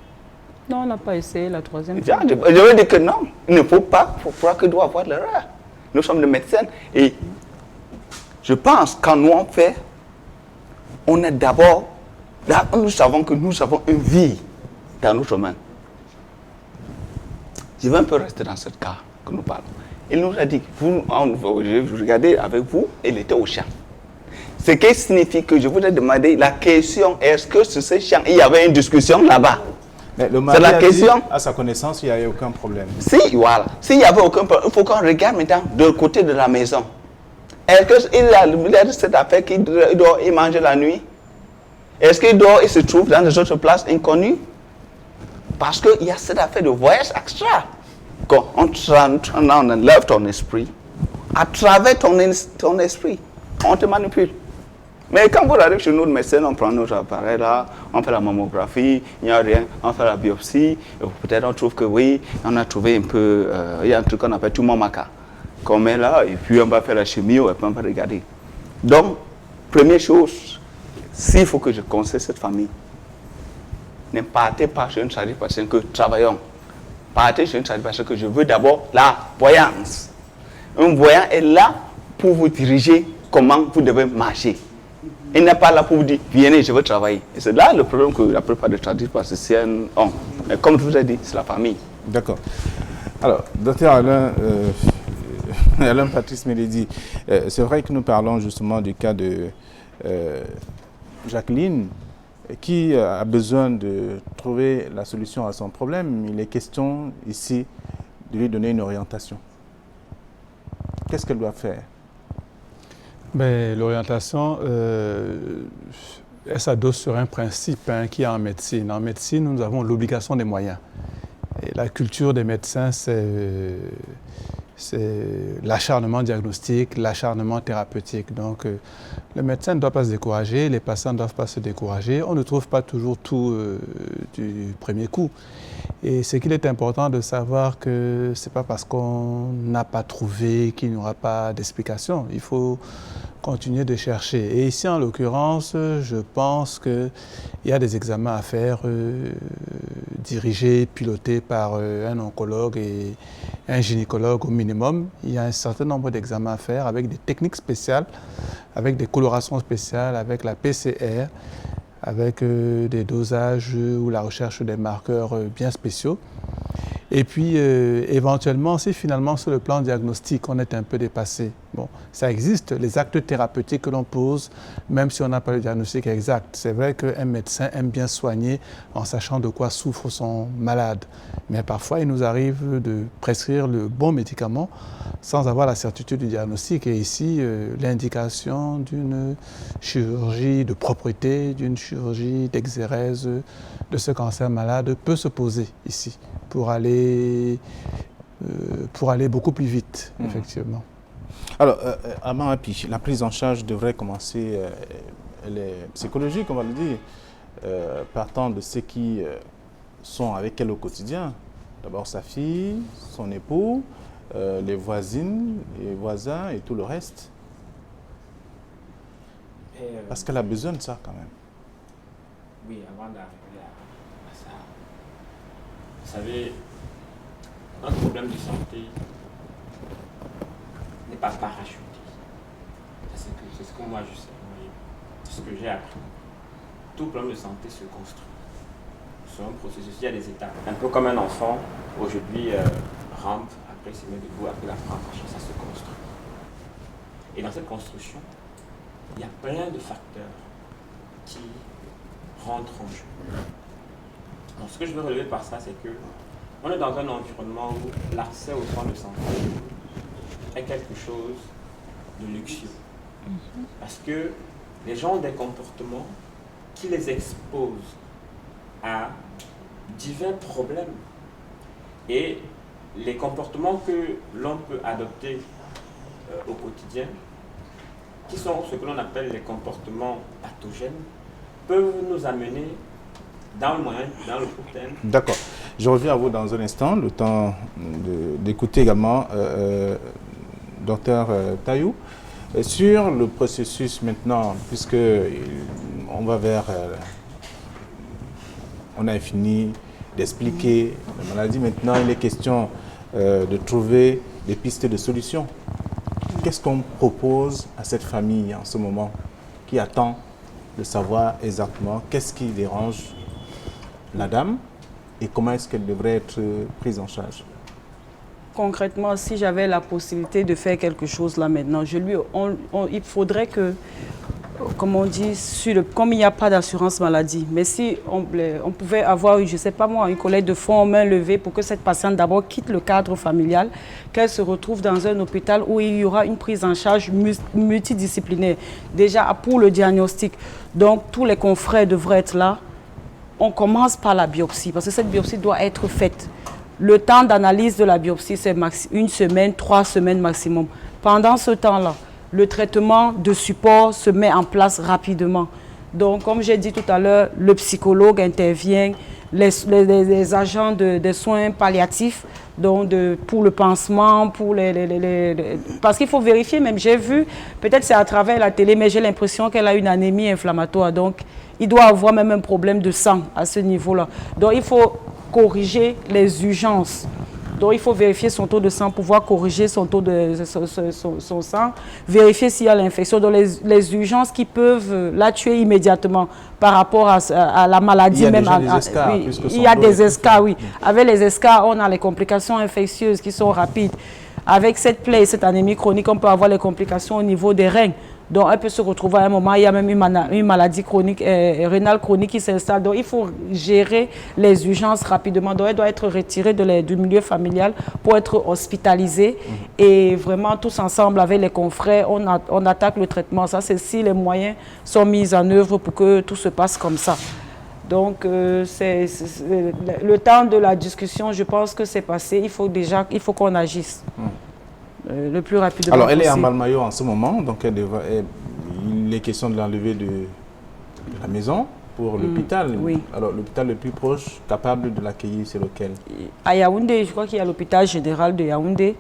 Non, on n'a pas essayé la troisième Je fois. veux dire que non, il ne faut pas, il faut croire qu'il doit avoir l'erreur. Nous sommes des médecins et je pense quand nous on fait, on est d'abord, là nous savons que nous avons une vie dans notre main. Je vais un peu rester dans ce cas que nous parlons. Il nous a dit, je regardais avec vous, il était au champ. Ce qui signifie que je voudrais demander la question, est-ce que sur ce champ, il y avait une discussion là-bas? Mais le mari la question. Dit, à sa connaissance, il n'y avait aucun problème. Si, voilà. S'il n'y avait aucun problème, il faut qu'on regarde maintenant de côté de la maison. Est-ce qu'il a cette affaire qu'il dort et mange la nuit? Est-ce qu'il dort et se trouve dans des autres places inconnues? Parce qu'il y a cette affaire de voyage extra. Quand on enlève ton esprit, à travers ton esprit, on te manipule. Mais quand vous arrivez chez nous, le médecin, on prend notre appareil là, on fait la mammographie, il n'y a rien, on fait la biopsie, peut-être on trouve que oui, on a trouvé un peu, il y a un truc qu'on appelle tumor maca, qu'on met là, et puis on va faire la chimio, et puis on va regarder. Donc, première chose, s'il faut que je conseille cette famille, ne partez pas chez une tradipraticien que travaillons. Partez chez une tradipraticien que je veux d'abord la voyance. Un voyant est là pour vous diriger comment vous devez marcher. Il n'est pas là pour vous dire, venez, je veux travailler. Et c'est là le problème que la plupart des tradipraticiennes ont. Mais comme je vous ai dit, c'est la famille. D'accord. Alors, docteur Alain Patrice Mélody, c'est vrai que nous parlons justement du cas de Jacqueline, qui a besoin de trouver la solution à son problème. Il est question ici de lui donner une orientation. Qu'est-ce qu'elle doit faire? L'orientation, elle s'adosse sur un principe qui est en médecine. En médecine, nous avons l'obligation des moyens. Et la culture des médecins, c'est l'acharnement diagnostique, l'acharnement thérapeutique. Donc, le médecin ne doit pas se décourager, les patients ne doivent pas se décourager. On ne trouve pas toujours tout du premier coup. Et ce qu'il est important de savoir que ce n'est pas parce qu'on n'a pas trouvé qu'il n'y aura pas d'explication. Il faut continuer de chercher. Et ici, en l'occurrence, je pense qu'il y a des examens à faire dirigés, pilotés par un oncologue et un gynécologue au minimum. Il y a un certain nombre d'examens à faire avec des techniques spéciales, avec des colorations spéciales, avec la PCR, avec des dosages ou la recherche des marqueurs bien spéciaux. Et puis, éventuellement, si finalement sur le plan diagnostique, on est un peu dépassé, bon, ça existe, les actes thérapeutiques que l'on pose, même si on n'a pas le diagnostic exact. C'est vrai qu'un médecin aime bien soigner en sachant de quoi souffre son malade. Mais parfois, il nous arrive de prescrire le bon médicament sans avoir la certitude du diagnostic. Et ici, l'indication d'une chirurgie de propreté, d'une chirurgie d'exérèse de ce cancer malade peut se poser ici pour aller beaucoup plus vite, effectivement. Alors, à Marapi, la prise en charge devrait commencer, elle est psychologique, on va le dire, partant de ceux qui sont avec elle au quotidien. D'abord sa fille, son époux, les voisines, les voisins et tout le reste. Parce qu'elle a besoin de ça quand même. Oui, avant d'arriver à ça, vous savez, notre problème de santé n'est pas parachuté. C'est ce que moi je sais, c'est ce que j'ai appris. Tout problème de santé se construit. C'est un processus, il y a des étapes. Un peu comme un enfant, aujourd'hui, rampe, après il se met debout, après la prend, ça se construit. Et dans cette construction, il y a plein de facteurs qui rentrent en jeu. Donc, ce que je veux relever par ça, c'est que on est dans un environnement où l'accès aux soins de santé est quelque chose de luxueux. Parce que les gens ont des comportements qui les exposent à divers problèmes. Et les comportements que l'on peut adopter au quotidien, qui sont ce que l'on appelle les comportements pathogènes, peuvent nous amener dans le moyen, dans le court terme. D'accord. Je reviens à vous dans un instant, le temps d'écouter également Dr Taïou. Sur le processus maintenant, puisque on va vers... on a fini d'expliquer la maladie. Maintenant, il est question de trouver des pistes de solutions. Qu'est-ce qu'on propose à cette famille en ce moment qui attend de savoir exactement qu'est-ce qui dérange la dame et comment est-ce qu'elle devrait être prise en charge? Concrètement, si j'avais la possibilité de faire quelque chose là maintenant, il faudrait que, comme on dit, comme il n'y a pas d'assurance maladie, mais si on pouvait avoir, je ne sais pas moi, une collecte de fonds en main levée pour que cette patiente d'abord quitte le cadre familial, qu'elle se retrouve dans un hôpital où il y aura une prise en charge multidisciplinaire, déjà pour le diagnostic. Donc tous les confrères devraient être là. On commence par la biopsie, parce que cette biopsie doit être faite. Le temps d'analyse de la biopsie, c'est 1 semaine, 3 semaines maximum. Pendant ce temps-là, le traitement de support se met en place rapidement. Donc, comme j'ai dit tout à l'heure, le psychologue intervient, les agents des soins palliatifs, donc pour le pansement, parce qu'il faut vérifier, même j'ai vu, peut-être c'est à travers la télé, mais j'ai l'impression qu'elle a une anémie inflammatoire. Donc, il doit avoir même un problème de sang à ce niveau-là. Donc, il faut corriger les urgences. Donc, il faut vérifier son taux de sang, pouvoir corriger son taux de son sang, vérifier s'il y a l'infection. Donc, les urgences qui peuvent la tuer immédiatement par rapport à la maladie même. Il y a des escarres, oui. Avec les escarres, on a les complications infectieuses qui sont rapides. Avec cette plaie, cette anémie chronique, on peut avoir les complications au niveau des reins. Donc, elle peut se retrouver à un moment, il y a même une maladie chronique, rénale chronique qui s'installe. Donc, il faut gérer les urgences rapidement. Donc, elle doit être retirée du milieu familial pour être hospitalisée. Et vraiment, tous ensemble, avec les confrères, on attaque le traitement. Ça, c'est si les moyens sont mis en œuvre pour que tout se passe comme ça. Donc, le temps de la discussion, je pense que c'est passé. Il faut qu'on agisse. Le plus rapidement Alors, elle possible. est en Malmayo en ce moment, donc il est question de l'enlever de la maison pour l'hôpital. Oui. Alors, l'hôpital le plus proche, capable de l'accueillir, c'est lequel? À Yaoundé, je crois qu'il y a l'hôpital général de Yaoundé,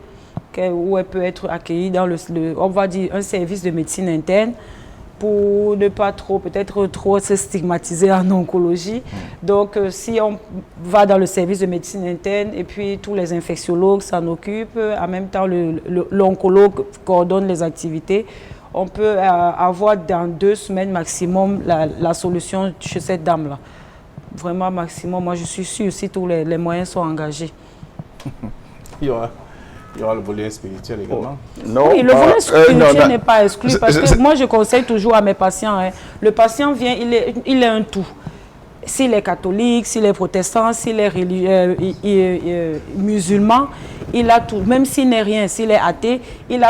où elle peut être accueillie dans on va dire, un service de médecine interne, pour ne pas peut-être trop se stigmatiser en oncologie. Donc, si on va dans le service de médecine interne et puis tous les infectiologues s'en occupent, en même temps l'oncologue coordonne les activités, on peut avoir dans 2 semaines maximum la solution chez cette dame-là. Vraiment maximum. Moi, je suis sûre si tous les moyens sont engagés. Il y aura le volet spirituel également. Non, oui, le volet spirituel n'est pas exclu parce que moi, je conseille toujours à mes patients, le patient vient, il est un tout. S'il est catholique, s'il est protestant, s'il est musulman, il a tout. Même s'il n'est rien, s'il est athée, il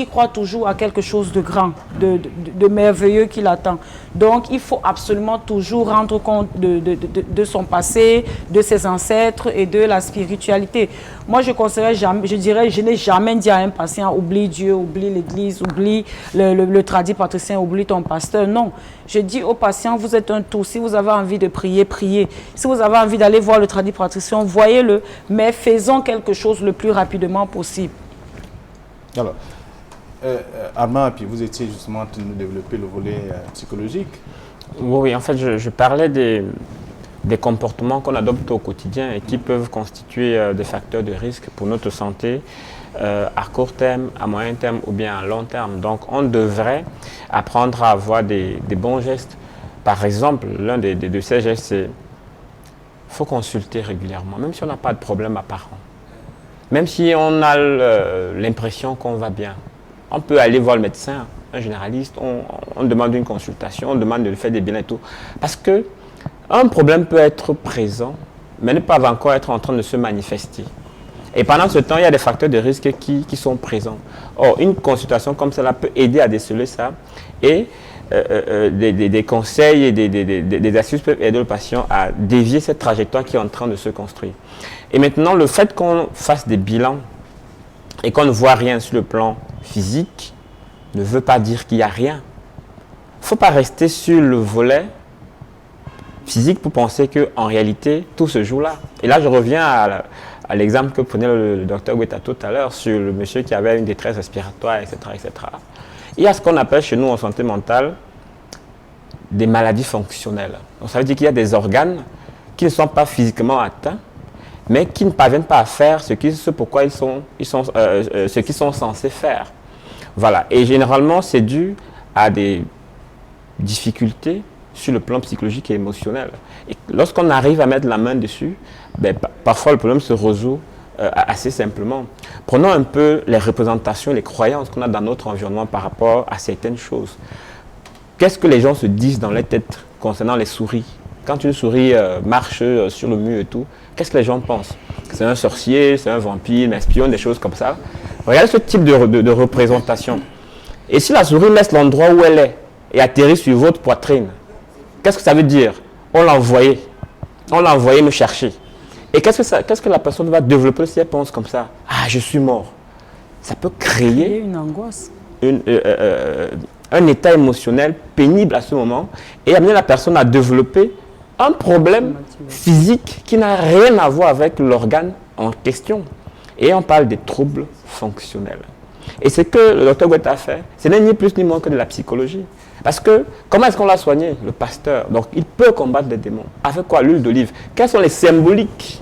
croit toujours à quelque chose de grand, de merveilleux qui l'attend. Donc, il faut absolument toujours rendre compte de son passé, de ses ancêtres et de la spiritualité. Moi, je n'ai jamais dit à un patient, oublie Dieu, oublie l'Église, oublie le tradit patricien, oublie ton pasteur. Non. Je dis aux patients, vous êtes un tout. Si vous avez envie de prier, priez. Si vous avez envie d'aller voir le tradit patricien, voyez-le. Mais faisons quelque chose le plus rapidement possible. Alors, Armand, puis vous étiez justement en train de développer le volet psychologique. Oui, en fait, je parlais des comportements qu'on adopte au quotidien et qui peuvent constituer des facteurs de risque pour notre santé à court terme, à moyen terme ou bien à long terme. Donc, on devrait apprendre à avoir des bons gestes. Par exemple, l'un de ces gestes, c'est qu'il faut consulter régulièrement, même si on n'a pas de problème apparent. Même si on a l'impression qu'on va bien. On peut aller voir le médecin, un généraliste, on demande une consultation, on demande de faire des bilans et tout. Parce que un problème peut être présent, mais ne pas encore être en train de se manifester. Et pendant ce temps, il y a des facteurs de risque qui sont présents. Or, une consultation comme cela peut aider à déceler ça. Et des conseils et des astuces peuvent aider le patient à dévier cette trajectoire qui est en train de se construire. Et maintenant, le fait qu'on fasse des bilans et qu'on ne voit rien sur le plan physique ne veut pas dire qu'il n'y a rien. Il ne faut pas rester sur le volet physique pour penser qu'en réalité, tout se joue là. Et là, je reviens à l'exemple que prenait le docteur Guetta tout à l'heure sur le monsieur qui avait une détresse respiratoire, etc., etc. Il y a ce qu'on appelle chez nous en santé mentale des maladies fonctionnelles. Donc, ça veut dire qu'il y a des organes qui ne sont pas physiquement atteints, mais qui ne parviennent pas à faire ce qu'ils sont censés faire. Voilà. Et généralement, c'est dû à des difficultés sur le plan psychologique et émotionnel. Et lorsqu'on arrive à mettre la main dessus, ben, parfois le problème se résout assez simplement. Prenons un peu les représentations, les croyances qu'on a dans notre environnement par rapport à certaines choses. Qu'est-ce que les gens se disent dans leur tête concernant les souris? Quand une souris marche sur le mur et tout, qu'est-ce que les gens pensent? C'est un sorcier, c'est un vampire, un espion, des choses comme ça. Regardez ce type de représentation. Et si la souris laisse l'endroit où elle est et atterrit sur votre poitrine, qu'est-ce que ça veut dire? On l'a envoyé me chercher. Et qu'est-ce que la personne va développer si elle pense comme ça? Ah, je suis mort. Ça peut créer une angoisse. Un état émotionnel pénible à ce moment et amener la personne à développer un problème physique qui n'a rien à voir avec l'organe en question. Et on parle des troubles fonctionnels. Et ce que le docteur Gouet a fait, ce n'est ni plus ni moins que de la psychologie. Parce que, comment est-ce qu'on l'a soigné? Le pasteur. Donc, il peut combattre les démons. Avec quoi? L'huile d'olive. Quelles sont les symboliques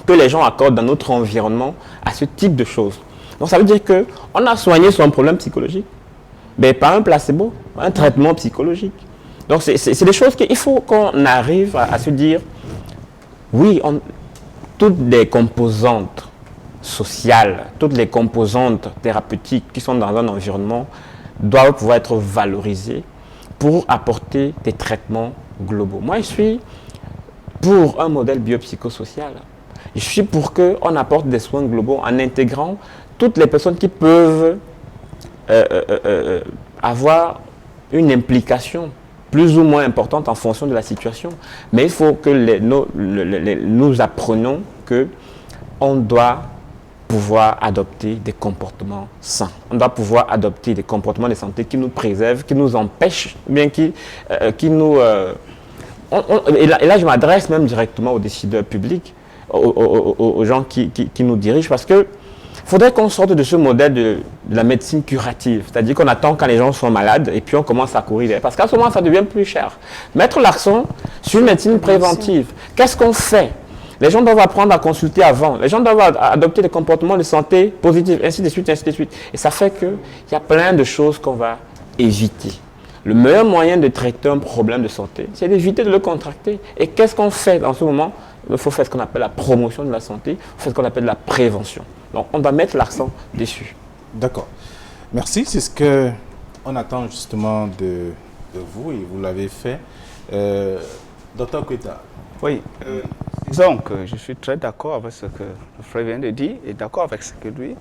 que les gens accordent dans notre environnement à ce type de choses? Donc, ça veut dire qu'on a soigné son problème psychologique, mais par un placebo, un traitement psychologique. Donc, c'est des choses qu'il faut qu'on arrive à se dire, oui, toutes les composantes sociales, toutes les composantes thérapeutiques qui sont dans un environnement doivent pouvoir être valorisées pour apporter des traitements globaux. Moi, je suis pour un modèle biopsychosocial. Je suis pour qu'on apporte des soins globaux en intégrant toutes les personnes qui peuvent avoir une implication plus ou moins importante en fonction de la situation. Mais il faut que nous apprenions qu'on doit pouvoir adopter des comportements sains. On doit pouvoir adopter des comportements de santé qui nous préservent, qui nous empêchent, bien qui nous... et là, je m'adresse même directement aux décideurs publics, aux gens qui nous dirigent, parce que il faudrait qu'on sorte de ce modèle de la médecine curative, c'est-à-dire qu'on attend quand les gens sont malades et puis on commence à courir. Parce qu'à ce moment, ça devient plus cher. Mettre l'accent sur une médecine préventive. Qu'est-ce qu'on fait? Les gens doivent apprendre à consulter avant. Les gens doivent adopter des comportements de santé positifs, ainsi de suite, ainsi de suite. Et ça fait qu'il y a plein de choses qu'on va éviter. Le meilleur moyen de traiter un problème de santé, c'est d'éviter de le contracter. Et qu'est-ce qu'on fait dans ce moment? Il faut faire ce qu'on appelle la promotion de la santé, il faut faire ce qu'on appelle la prévention. Donc, on doit mettre l'accent dessus. D'accord. Merci. C'est ce qu'on attend justement de vous et vous l'avez fait. Dr Kweta. Oui. Disons que je suis très d'accord avec ce que le frère vient de dire et d'accord avec ce que lui.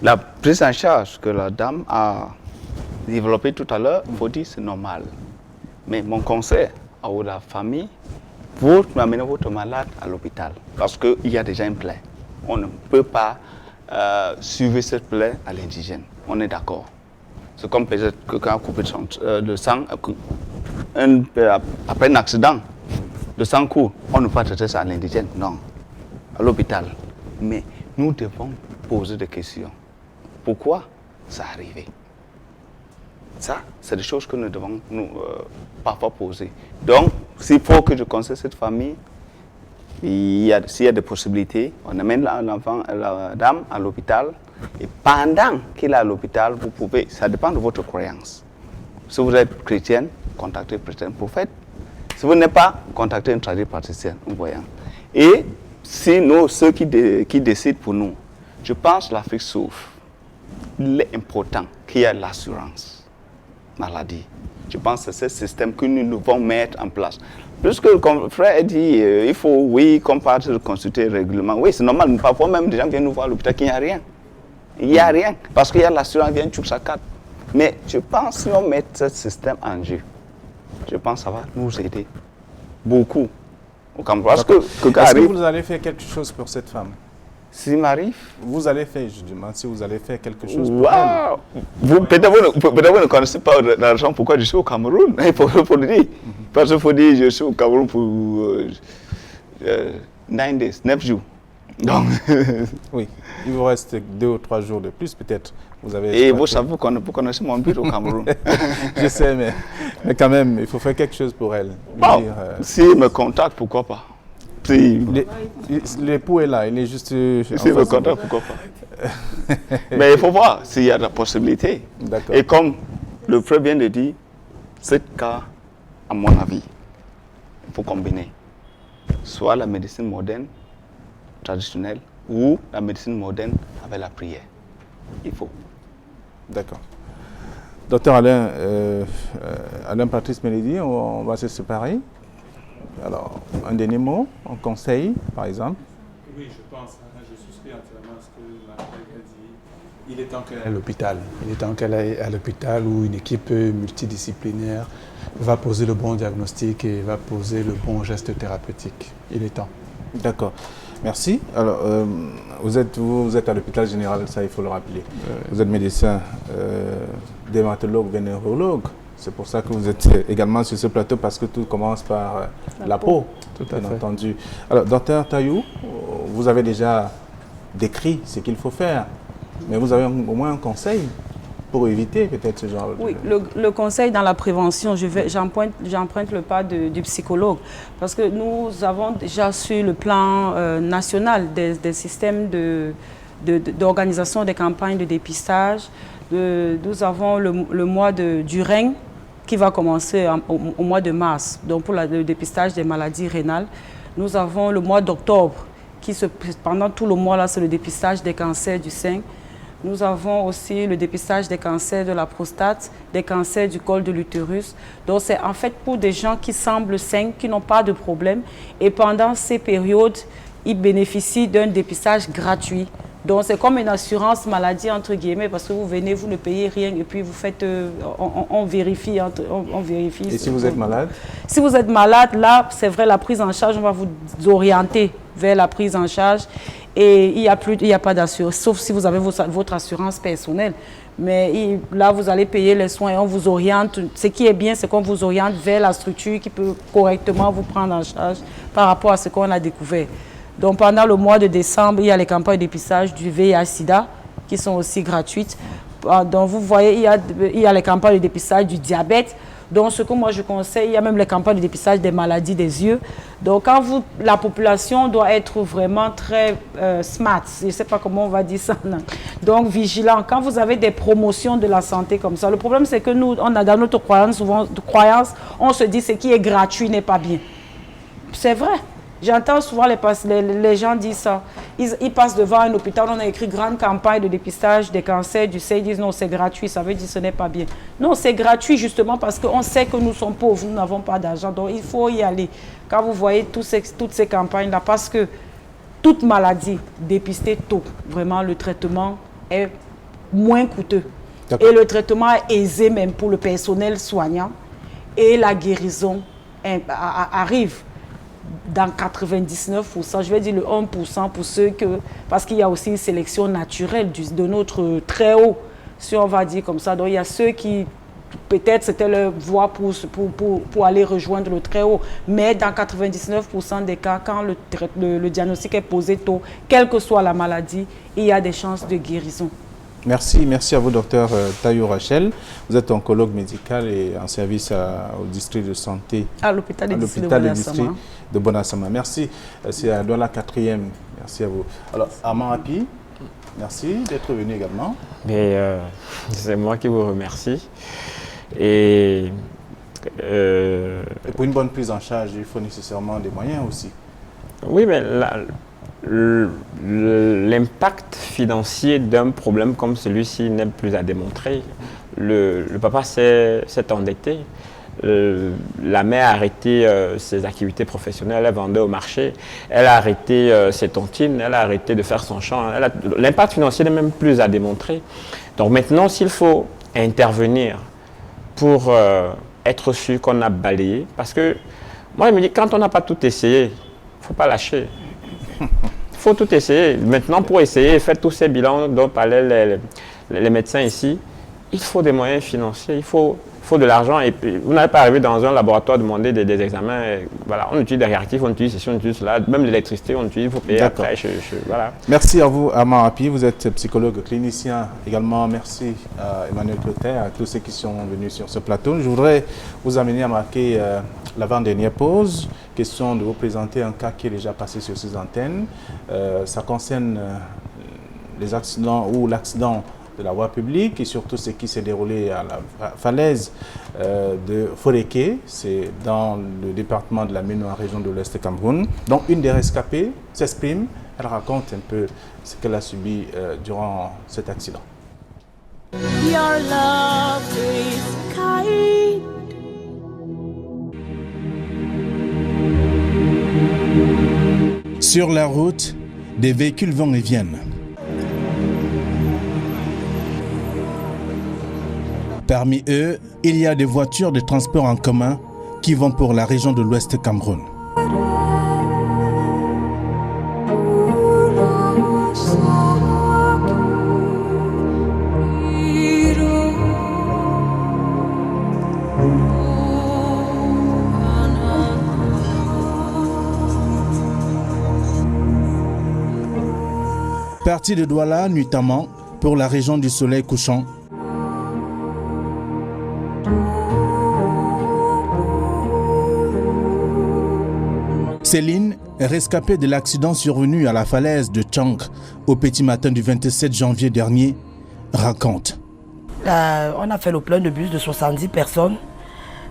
La prise en charge que la dame a développée tout à l'heure, il faut dire c'est normal. Mais mon conseil à la famille, vous amenez votre malade à l'hôpital parce qu'il y a déjà une plaie. On ne peut pas suivre cette plaie à l'indigène. On est d'accord. C'est comme peut-être que quand on coupe le sang, après un accident, le sang court, on ne peut pas traiter ça à l'indigène. Non, à l'hôpital. Mais nous devons poser des questions. Pourquoi ça est arrivé? Ça, c'est des choses que nous devons parfois poser. Donc, s'il faut que je conseille cette famille, s'il y a des possibilités, on amène l'enfant, la dame à l'hôpital. Et pendant qu'il est à l'hôpital, vous pouvez, ça dépend de votre croyance. Si vous êtes chrétienne, contactez un prophète. Si vous n'êtes pas, contactez un tradipraticien, un voyant. Et si nous, ceux qui décident pour nous, je pense que l'Afrique souffre. Il est important qu'il y ait l'assurance maladie. Je pense que c'est ce système que nous devons mettre en place. Puisque le frère a dit, il faut, oui, qu'on parte de consulter régulièrement. Oui, c'est normal. Parfois même, des gens viennent nous voir à l'hôpital qu'il n'y a rien. Il n'y a rien. Parce qu'il y a l'assurance, il y a une carte. Mais je pense que si on met ce système en jeu, je pense que ça va nous aider beaucoup au Cameroun. Est-ce que vous allez faire quelque chose pour cette femme? S'il m'arrive. Vous allez faire, je demande si vous allez faire quelque chose pour elle. Peut-être vous ne connaissez pas la raison pourquoi je suis au Cameroun. Il faut le dire. Parce qu'il faut dire que je suis au Cameroun pour 9 jours. Donc, oui, il vous reste 2 ou 3 jours de plus peut-être Vous avez Et vous savez, vous connaissez mon but au Cameroun. Je sais, mais quand même, il faut faire quelque chose pour elle. Bon, s'il me contacte, pourquoi pas? L'époux est là, il est juste... S'il me contacte, pourquoi pas? Mais il faut voir s'il y a de la possibilité. Et comme le frère vient de dire, c'est cas, à mon avis, il faut combiner soit la médecine moderne, traditionnelle, ou la médecine moderne avec la prière. Il faut. D'accord. Docteur Alain Patrice Mélédy, on va se séparer. Alors, un dernier mot, un conseil, par exemple? Oui, je pense, je souscris entièrement à ce que ma collègue a dit. Il est temps qu'elle aille à l'hôpital. Il est temps qu'elle aille à l'hôpital où une équipe multidisciplinaire va poser le bon diagnostic et va poser le bon geste thérapeutique. Il est temps. D'accord. Merci. Alors, vous êtes à l'hôpital général, ça il faut le rappeler. Vous êtes médecin, dermatologue, vénérologue. C'est pour ça que vous êtes également sur ce plateau, parce que tout commence par la peau, tout à fait. Bien entendu. Alors, docteur Tayou, vous avez déjà décrit ce qu'il faut faire, mais vous avez au moins un conseil pour éviter peut-être ce genre de... Oui, le conseil dans la prévention, j'emprunte le pas du psychologue, parce que nous avons déjà sur le plan national des systèmes d'organisation des campagnes de dépistage. Nous avons le mois du règne qui va commencer au mois de mars, donc pour le dépistage des maladies rénales. Nous avons le mois d'octobre, pendant tout le mois là, c'est le dépistage des cancers du sein. Nous avons aussi le dépistage des cancers de la prostate, des cancers du col de l'utérus. Donc c'est en fait pour des gens qui semblent sains, qui n'ont pas de problème. Et pendant ces périodes, ils bénéficient d'un dépistage gratuit. Donc c'est comme une assurance maladie entre guillemets, parce que vous venez, vous ne payez rien et puis vous faites, on vérifie. Et si vous êtes malade? Si vous êtes malade, là c'est vrai, la prise en charge, on va vous orienter vers la prise en charge. Et il n'y a pas d'assurance, sauf si vous avez votre assurance personnelle. Mais là, vous allez payer les soins et on vous oriente. Ce qui est bien, c'est qu'on vous oriente vers la structure qui peut correctement vous prendre en charge par rapport à ce qu'on a découvert. Donc, pendant le mois de décembre, il y a les campagnes de dépistage du VIH-Sida qui sont aussi gratuites. Donc, vous voyez, il y a les campagnes de dépistage du diabète. Donc, ce que moi je conseille, il y a même les campagnes de dépistage des maladies des yeux. Donc, la population doit être vraiment très smart, je ne sais pas comment on va dire ça. Non. Donc, vigilant. Quand vous avez des promotions de la santé comme ça, le problème c'est que nous, on a dans notre croyance, on se dit ce qui est gratuit n'est pas bien. C'est vrai. J'entends souvent les gens dire ça. Ils passent devant un hôpital, on a écrit grande campagne de dépistage des cancers du sein, ils disent non, c'est gratuit, ça veut dire que ce n'est pas bien. Non, c'est gratuit justement parce qu'on sait que nous sommes pauvres, nous n'avons pas d'argent, donc il faut y aller. Quand vous voyez toutes ces campagnes-là, parce que toute maladie dépistée tôt, vraiment le traitement est moins coûteux. Et le traitement est aisé même pour le personnel soignant et la guérison arrive. Dans 99%, je vais dire le 1% pour ceux parce qu'il y a aussi une sélection naturelle de notre très haut, si on va dire comme ça. Donc il y a ceux qui, peut-être c'était leur voie pour aller rejoindre le très haut. Mais dans 99% des cas, quand le diagnostic est posé tôt, quelle que soit la maladie, il y a des chances de guérison. Merci à vous, docteur Tayou Rachel. Vous êtes oncologue médical et en service au district de santé. À l'hôpital de district de Bonassama. Merci. C'est à Douala 4e. Merci à vous. Alors, Armand Hapi, merci d'être venu également. C'est moi qui vous remercie. Et pour une bonne prise en charge, il faut nécessairement des moyens aussi. Oui, mais l'impact financier d'un problème comme celui-ci n'est plus à démontrer. Le papa s'est endetté. La mère a arrêté ses activités professionnelles, elle vendait au marché, elle a arrêté ses tontines, elle a arrêté de faire son champ. L'impact financier n'est même plus à démontrer. Donc maintenant, s'il faut intervenir pour être sûr qu'on a balayé, parce que moi je me dis, quand on n'a pas tout essayé, il ne faut pas lâcher. Il faut tout essayer. Maintenant, pour essayer, faire tous ces bilans dont parlaient les médecins ici, il faut des moyens financiers, il faut faut de l'argent et puis vous n'allez pas arriver dans un laboratoire demander des examens. Et voilà, on utilise des réactifs, on utilise ceci, on utilise cela, même l'électricité, on utilise, il faut payer après. Voilà. Merci à vous, Amar Api, vous êtes psychologue clinicien également. Merci à Emmanuel Clotaire, à tous ceux qui sont venus sur ce plateau. Je voudrais vous amener à marquer l'avant-dernière pause. Question de vous présenter un cas qui est déjà passé sur ces antennes. Ça concerne les accidents ou l'accident de la voie publique et surtout ce qui s'est déroulé à la falaise de Foréké, c'est dans le département de la Ménois, région de l'Ouest Cameroun. Donc une des rescapées s'exprime, elle raconte un peu ce qu'elle a subi durant cet accident. Your love is kind. Sur la route, des véhicules vont et viennent. Parmi eux, il y a des voitures de transport en commun qui vont pour la région de l'Ouest Cameroun. Parti de Douala, nuitamment, pour la région du soleil couchant. Céline, rescapée de l'accident survenu à la falaise de Tchang au petit matin du 27 janvier dernier, raconte. On a fait le plein de bus de 70 personnes.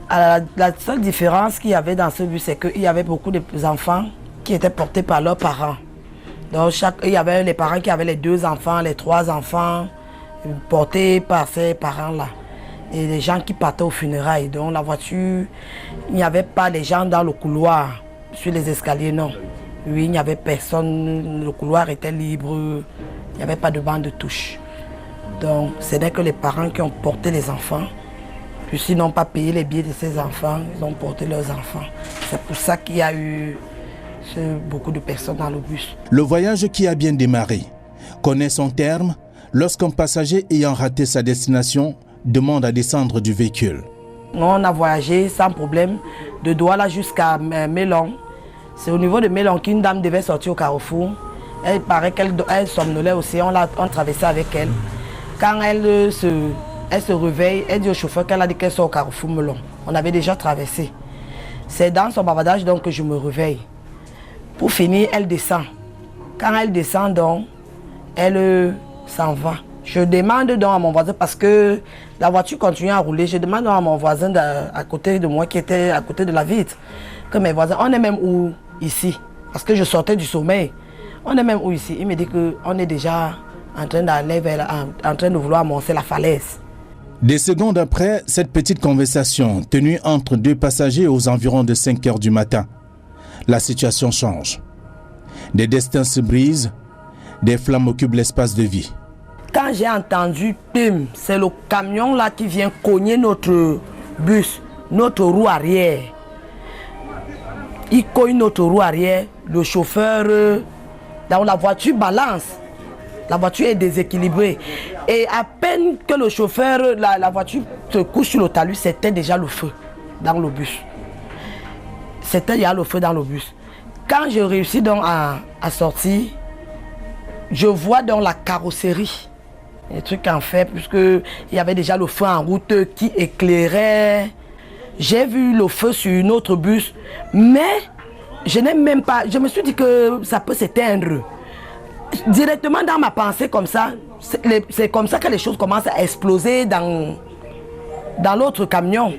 La seule différence qu'il y avait dans ce bus, c'est qu'il y avait beaucoup d'enfants qui étaient portés par leurs parents. Donc il y avait les parents qui avaient les 2 enfants, les 3 enfants portés par ces parents-là. Et les gens qui partaient aux funérailles. Donc la voiture, il n'y avait pas les gens dans le couloir. Sur les escaliers, non. Oui, il n'y avait personne, le couloir était libre, il n'y avait pas de bande de touche. Donc, ce n'est que les parents qui ont porté les enfants. Puis s'ils n'ont pas payé les billets de ces enfants, ils ont porté leurs enfants. C'est pour ça qu'il y a eu beaucoup de personnes dans le bus. Le voyage qui a bien démarré connaît son terme lorsqu'un passager ayant raté sa destination demande à descendre du véhicule. On a voyagé sans problème de Douala jusqu'à Mélon. C'est au niveau de Mélon qu'une dame devait sortir au carrefour. Elle paraît qu'elle somnolait aussi, on traversait avec elle. Quand elle se réveille, elle dit au chauffeur qu'elle a dit qu'elle sort au carrefour Mélon. On avait déjà traversé. C'est dans son bavardage donc que je me réveille. Pour finir, elle descend. Quand elle descend donc, elle s'en va. Je demande donc à mon voisin, parce que la voiture continue à rouler, je demande donc à mon voisin à côté de moi qui était à côté de la vitre, que mes voisins, on est même où ici? Parce que je sortais du sommeil. On est même où ici? Il me dit qu'on est déjà en train d'aller en train de vouloir monter la falaise. Des secondes après, cette petite conversation tenue entre 2 passagers aux environs de 5 heures du matin, la situation change. Des destins se brisent, des flammes occupent l'espace de vie. Quand j'ai entendu PIM, c'est le camion là qui vient cogner notre bus, notre roue arrière. Il cogne notre roue arrière, le chauffeur, dans la voiture balance. La voiture est déséquilibrée. Et à peine que le chauffeur, la voiture se couche sur le talus, c'était déjà le feu dans le bus. C'était déjà le feu dans le bus. Quand je réussis donc à sortir, je vois dans la carrosserie. Les trucs en fait, puisqu'il y avait déjà le feu en route qui éclairait. J'ai vu le feu sur une autre bus, mais je n'ai même pas... Je me suis dit que ça peut s'éteindre. Directement dans ma pensée comme ça, c'est comme ça que les choses commencent à exploser dans l'autre camion.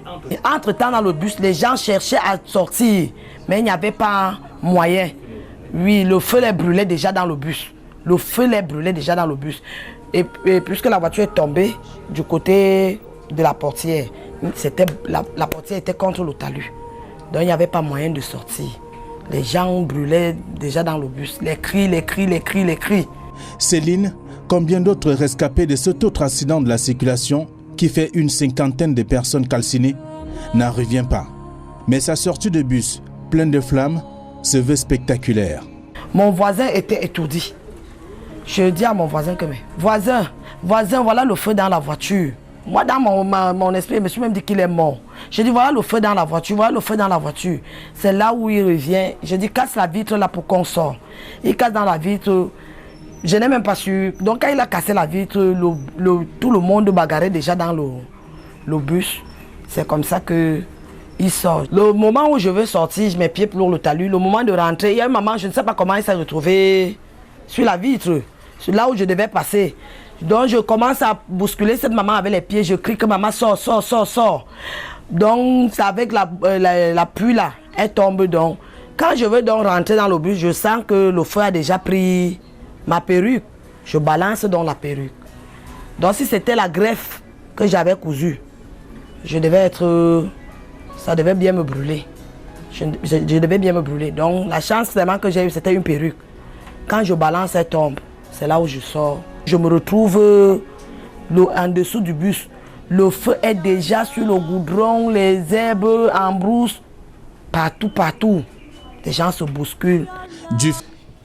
Entre-temps, dans le bus, les gens cherchaient à sortir, mais il n'y avait pas moyen. Oui, le feu les brûlait déjà dans le bus. Le feu les brûlait déjà dans le bus. Et puisque la voiture est tombée du côté de la portière, la portière était contre le talus. Donc il n'y avait pas moyen de sortir. Les gens brûlaient déjà dans le bus. Les cris, les cris, les cris, les cris. Céline, comme bien d'autres rescapés de cet autre accident de la circulation qui fait une 50aine de personnes calcinées, n'en revient pas. Mais sa sortie de bus, pleine de flammes, se veut spectaculaire. Mon voisin était étourdi. Je dis à mon voisin que, mais voisin, voilà le feu dans la voiture. Moi, dans mon esprit, je me suis même dit qu'il est mort. J'ai dit, voilà le feu dans la voiture, voilà le feu dans la voiture. C'est là où il revient. Je dis, casse la vitre là pour qu'on sorte. Il casse dans la vitre. Je n'ai même pas su. Donc, quand il a cassé la vitre, tout le monde bagarrait déjà dans le bus. C'est comme ça que il sort. Le moment où je veux sortir, je mets pied pour le talus. Le moment de rentrer, il y a un moment, je ne sais pas comment il s'est retrouvé sur la vitre. C'est là où je devais passer. Donc je commence à bousculer cette maman avec les pieds. Je crie que maman sort, sort, sort, sort. Donc c'est avec la pluie là, elle tombe donc. Quand je veux donc rentrer dans le bus, je sens que le feu a déjà pris ma perruque. Je balance dans la perruque. Donc si c'était la greffe que j'avais cousue, je devais être... ça devait bien me brûler. Je devais bien me brûler. Donc la chance vraiment que j'ai eue, c'était une perruque. Quand je balance, elle tombe. C'est là où je sors. Je me retrouve en dessous du bus. Le feu est déjà sur le goudron, les herbes en brousse. Partout, partout. Les gens se bousculent.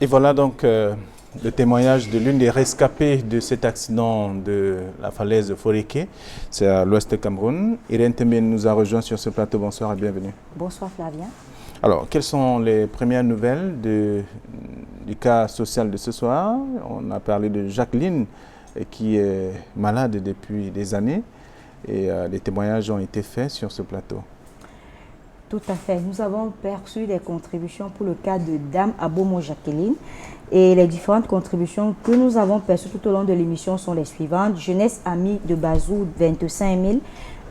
Et voilà donc le témoignage de l'une des rescapées de cet accident de la falaise de Foréké. C'est à l'ouest du Cameroun. Irène Tembien nous a rejoint sur ce plateau. Bonsoir et bienvenue. Bonsoir Flavien. Alors, quelles sont les premières nouvelles du cas social de ce soir? On a parlé de Jacqueline qui est malade depuis des années et des témoignages ont été faits sur ce plateau. Tout à fait. Nous avons perçu des contributions pour le cas de Dame Abomo Jacqueline. Et les différentes contributions que nous avons perçues tout au long de l'émission sont les suivantes. Jeunesse Amie de Bazou, 25 000.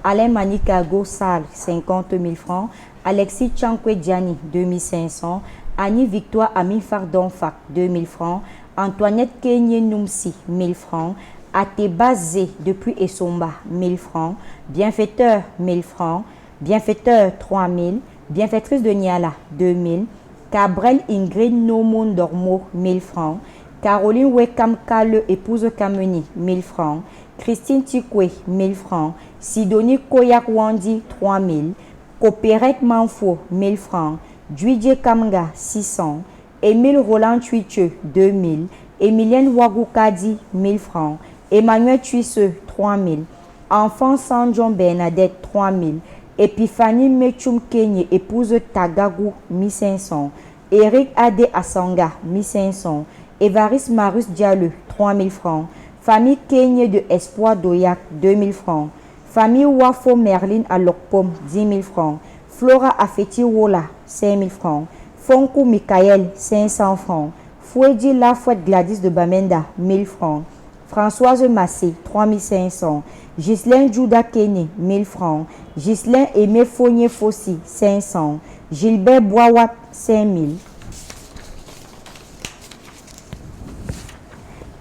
Alain Manikago Sal, 50 000 francs. Alexis Chankwe Diani, 2500. Annie Victoire Amin Fardon Fak, 2000 francs. Antoinette Kenye Noumsi, 1000 francs. Ateba Zé, depuis Essomba, 1000 francs. Bienfaiteur, 1000 francs. Bienfaiteur, 3000. Bienfaitrice de Niala, 2000. Cabrel Ingrid Nomon Dormo, 1000 francs. Caroline Wekam Kale, épouse Kameni, 1000 francs. Christine Tikwe, 1000 francs. Sidonie Koyak Wandi, 3000. Copérec Manfo, 1000 francs. Duidje Kamga, 600. Émile Roland Tuiche, 2000. Emilienne Wagoukadi, 1000 francs. Emmanuel Tuisse, 3000. Enfant Sanjon Bernadette, 3000. Epiphanie Mechum Kenye, épouse Tagagou, 1500. Eric Ade Asanga, 1500. Évariste Marus Diallo, 3000 francs. Famille Kenye de Espoir Doyak, 2000 francs. Famille Wafo Merlin à Lokpom, 10 000 francs. Flora Afeti Wola, 5 000 francs. Fonkou Mikael, 500 francs. Fouedi Lafouette Gladys de Bamenda, 1000 francs. Françoise Massé, 3500. Ghislaine Juda Kene, 1000 francs. Ghislaine Aimé Fogné Fossi, 500. Gilbert Boawat, 5000.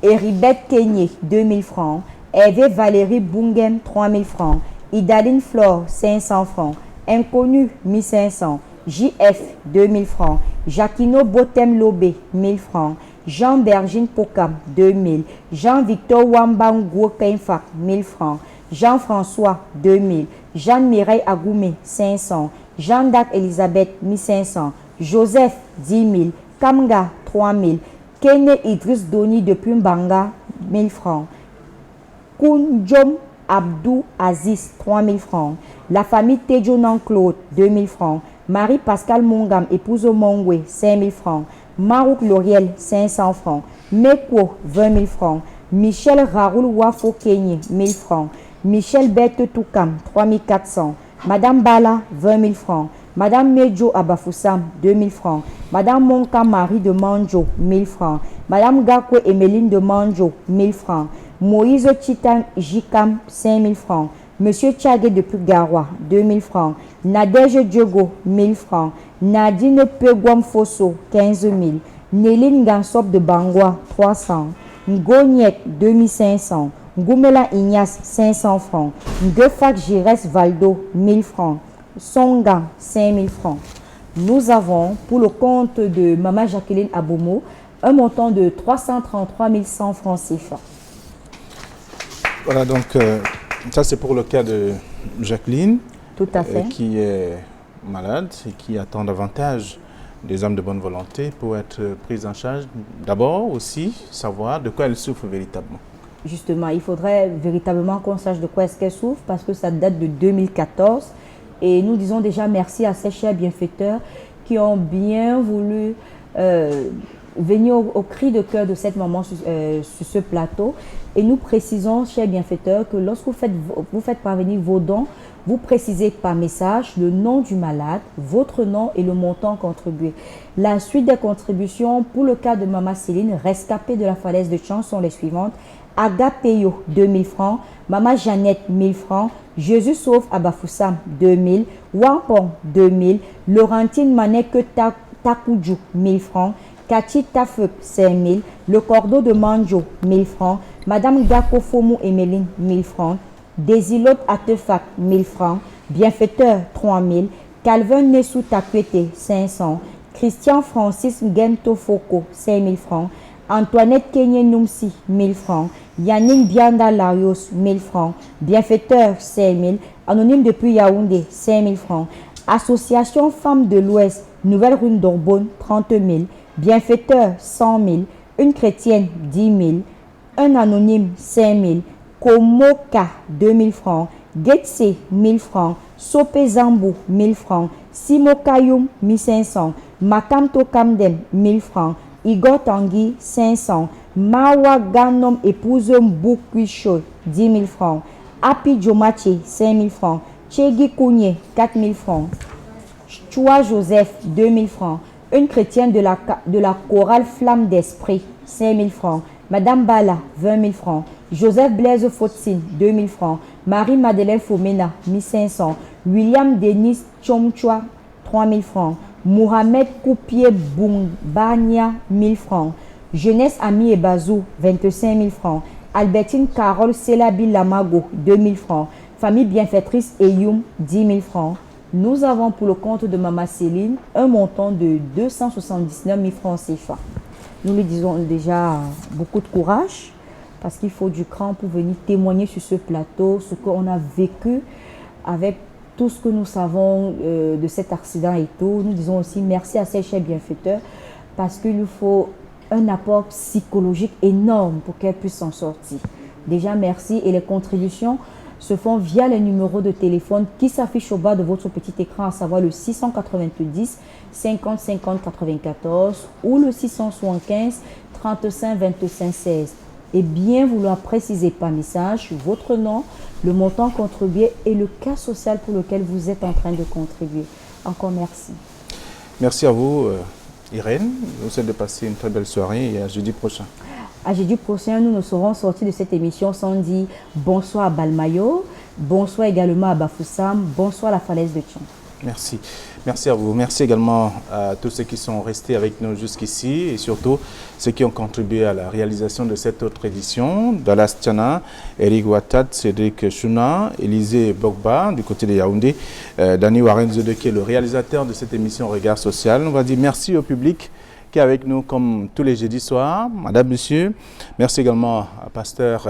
Heribeth Kenye, 2000 francs. Hervé Valérie Bungem, 3000 francs. Idaline Flore, 500 francs. Inconnu, 1500. JF, 2000 francs. Jacquino Botem Lobé, 1000 francs. Jean Bergine Pokam, 2000. Jean-Victor Wambango Kainfak, 1000 francs. Jean-François, 2000. Jeanne-Mireille Agoumé, 500. Jean-Dac Elisabeth, 1500. Joseph, 10 000. Kamga, 3000. Kene Idriss Doni depuis Mbanga, 1000 francs. Kounjom Abdou Aziz, 3000 francs. La famille Tejonan Claude, 2000 francs. Marie-Pascal Mongam, épouse Mongwe, 5000 francs. Marouk Loriel, 500 francs. Meko, 20 000 francs. Michel Raoul Wafo Kenye, 1000 francs. Michel Bette Toukam, 3400. Madame Bala, 20 000 francs. Madame Medjo Abafoussam, 2000 francs. Madame Monka Marie de Manjo, 1000 francs. Madame Gakwe Emeline de Manjo, 1000 francs. Moïse Chitan Jikam, 5000 francs. Monsieur Tchagé depuis Garoua, 2000 francs. Nadège Diogo, 1000 francs. Nadine Pegwam Fosso, 15 000. Néline Gansop de Bangwa, 300. Ngoniek, 2500. Goumela Ignace, 500 francs. Ngefak Gires Valdo, 1000 francs. Songa, 5000 francs. Nous avons, pour le compte de Maman Jacqueline Abomo, un montant de 333 100 francs CFA. Voilà, donc ça c'est pour le cas de Jacqueline. Tout à fait. Qui est malade et qui attend davantage des hommes de bonne volonté pour être prise en charge. D'abord aussi savoir de quoi elle souffre véritablement. justement, il faudrait véritablement qu'on sache de quoi est-ce qu'elle souffre parce que ça date de 2014. Et nous disons déjà merci à ces chers bienfaiteurs qui ont bien voulu venir au cri de cœur de cette maman sur ce plateau. Et nous précisons, chers bienfaiteurs, que lorsque vous faites parvenir vos dons, vous précisez par message le nom du malade, votre nom et le montant contribué. La suite des contributions pour le cas de Maman Céline, rescapée de la falaise de Tchang, sont les suivantes. Aga Peyo, 2000 francs. Maman Jeannette, 1000 francs. Jésus sauve Abafoussam, 2000. Wampong, 2000. Laurentine Manek Takudjou, 1000 francs. Kati Tafep, 5000. Le Cordeau de Manjo, 1000 francs. Madame Gako Fomu Emeline, 1000 francs. Désilote Atefak, 1000 francs. Bienfaiteur, 3000. Calvin Nessou Takwete, 500. Christian Francis Ngento Foko, 5000 francs. Antoinette Kenye Noumsi, 1000 francs. Yannick Bianda Larios, 1000 francs. Bienfaiteur, 5000. Anonyme depuis Yaoundé, 5000 francs. Association Femmes de l'Ouest, Nouvelle Rune d'Orbonne, 30 000. Bienfaiteur, 100 000. Une chrétienne, 10 000. Un anonyme, 5 000. Komoka, 2000 francs. Getse, 1000 francs. Sope Zambou, 1000 francs. Simo Kayoum, 1500. Makam Tokamdem, 1000 francs. Igor Tanguy, 500. Mawa Ganom épouse Boukwicho, 10 000 francs. Api Djomache, 5 000 francs. Tchegi Kounye, 4 000 francs. Choua Joseph, 2 000 francs. Une chrétienne de la chorale Flamme d'Esprit, 5 000 francs. Madame Bala, 20 000 francs. Joseph Blaise Fotsine, 2 000 francs. Marie-Madeleine Fomena, 1500. William Denis Chomchua, 3 000 francs. Mohamed Koupier Boumbania, 1000 francs. Jeunesse Ami et Bazou, 25 000 francs. Albertine Carole Selabi Lamago, 2 000 francs. Famille bienfaitrice Eyoum, 10 000 francs. Nous avons pour le compte de Maman Céline un montant de 279 000 francs CFA. Nous lui disons déjà beaucoup de courage parce qu'il faut du cran pour venir témoigner sur ce plateau, ce qu'on a vécu avec tout ce que nous savons de cet accident et tout. Nous disons aussi merci à ces chers bienfaiteurs parce qu'il nous faut un apport psychologique énorme pour qu'elle puisse s'en sortir. Déjà merci et les contributions se font via les numéros de téléphone qui s'affichent au bas de votre petit écran, à savoir le 690 50 50 94 ou le 675 35 25 16. Et bien vouloir préciser par message votre nom, le montant contribué et le cas social pour lequel vous êtes en train de contribuer. Encore merci. Merci à vous, Irène. Nous souhaitons de passer une très belle soirée et à jeudi prochain. À jeudi prochain, nous ne serons sortis de cette émission sans dire bonsoir à Balmayo, bonsoir également à Bafoussam, bonsoir à la falaise de Tchon. Merci. Merci à vous. Merci également à tous ceux qui sont restés avec nous jusqu'ici et surtout ceux qui ont contribué à la réalisation de cette autre édition. Dallas Tiana, Eric Ouattad, Cédric Chouna, Élisée Bogba du côté de Yaoundé, Dani Warenzo qui est le réalisateur de cette émission Regard Social. On va dire merci au public qui est avec nous comme tous les jeudis soirs. Madame, Monsieur, merci également à Pasteur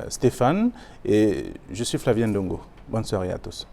Stéphane et je suis Flavien Dongo. Bonne soirée à tous.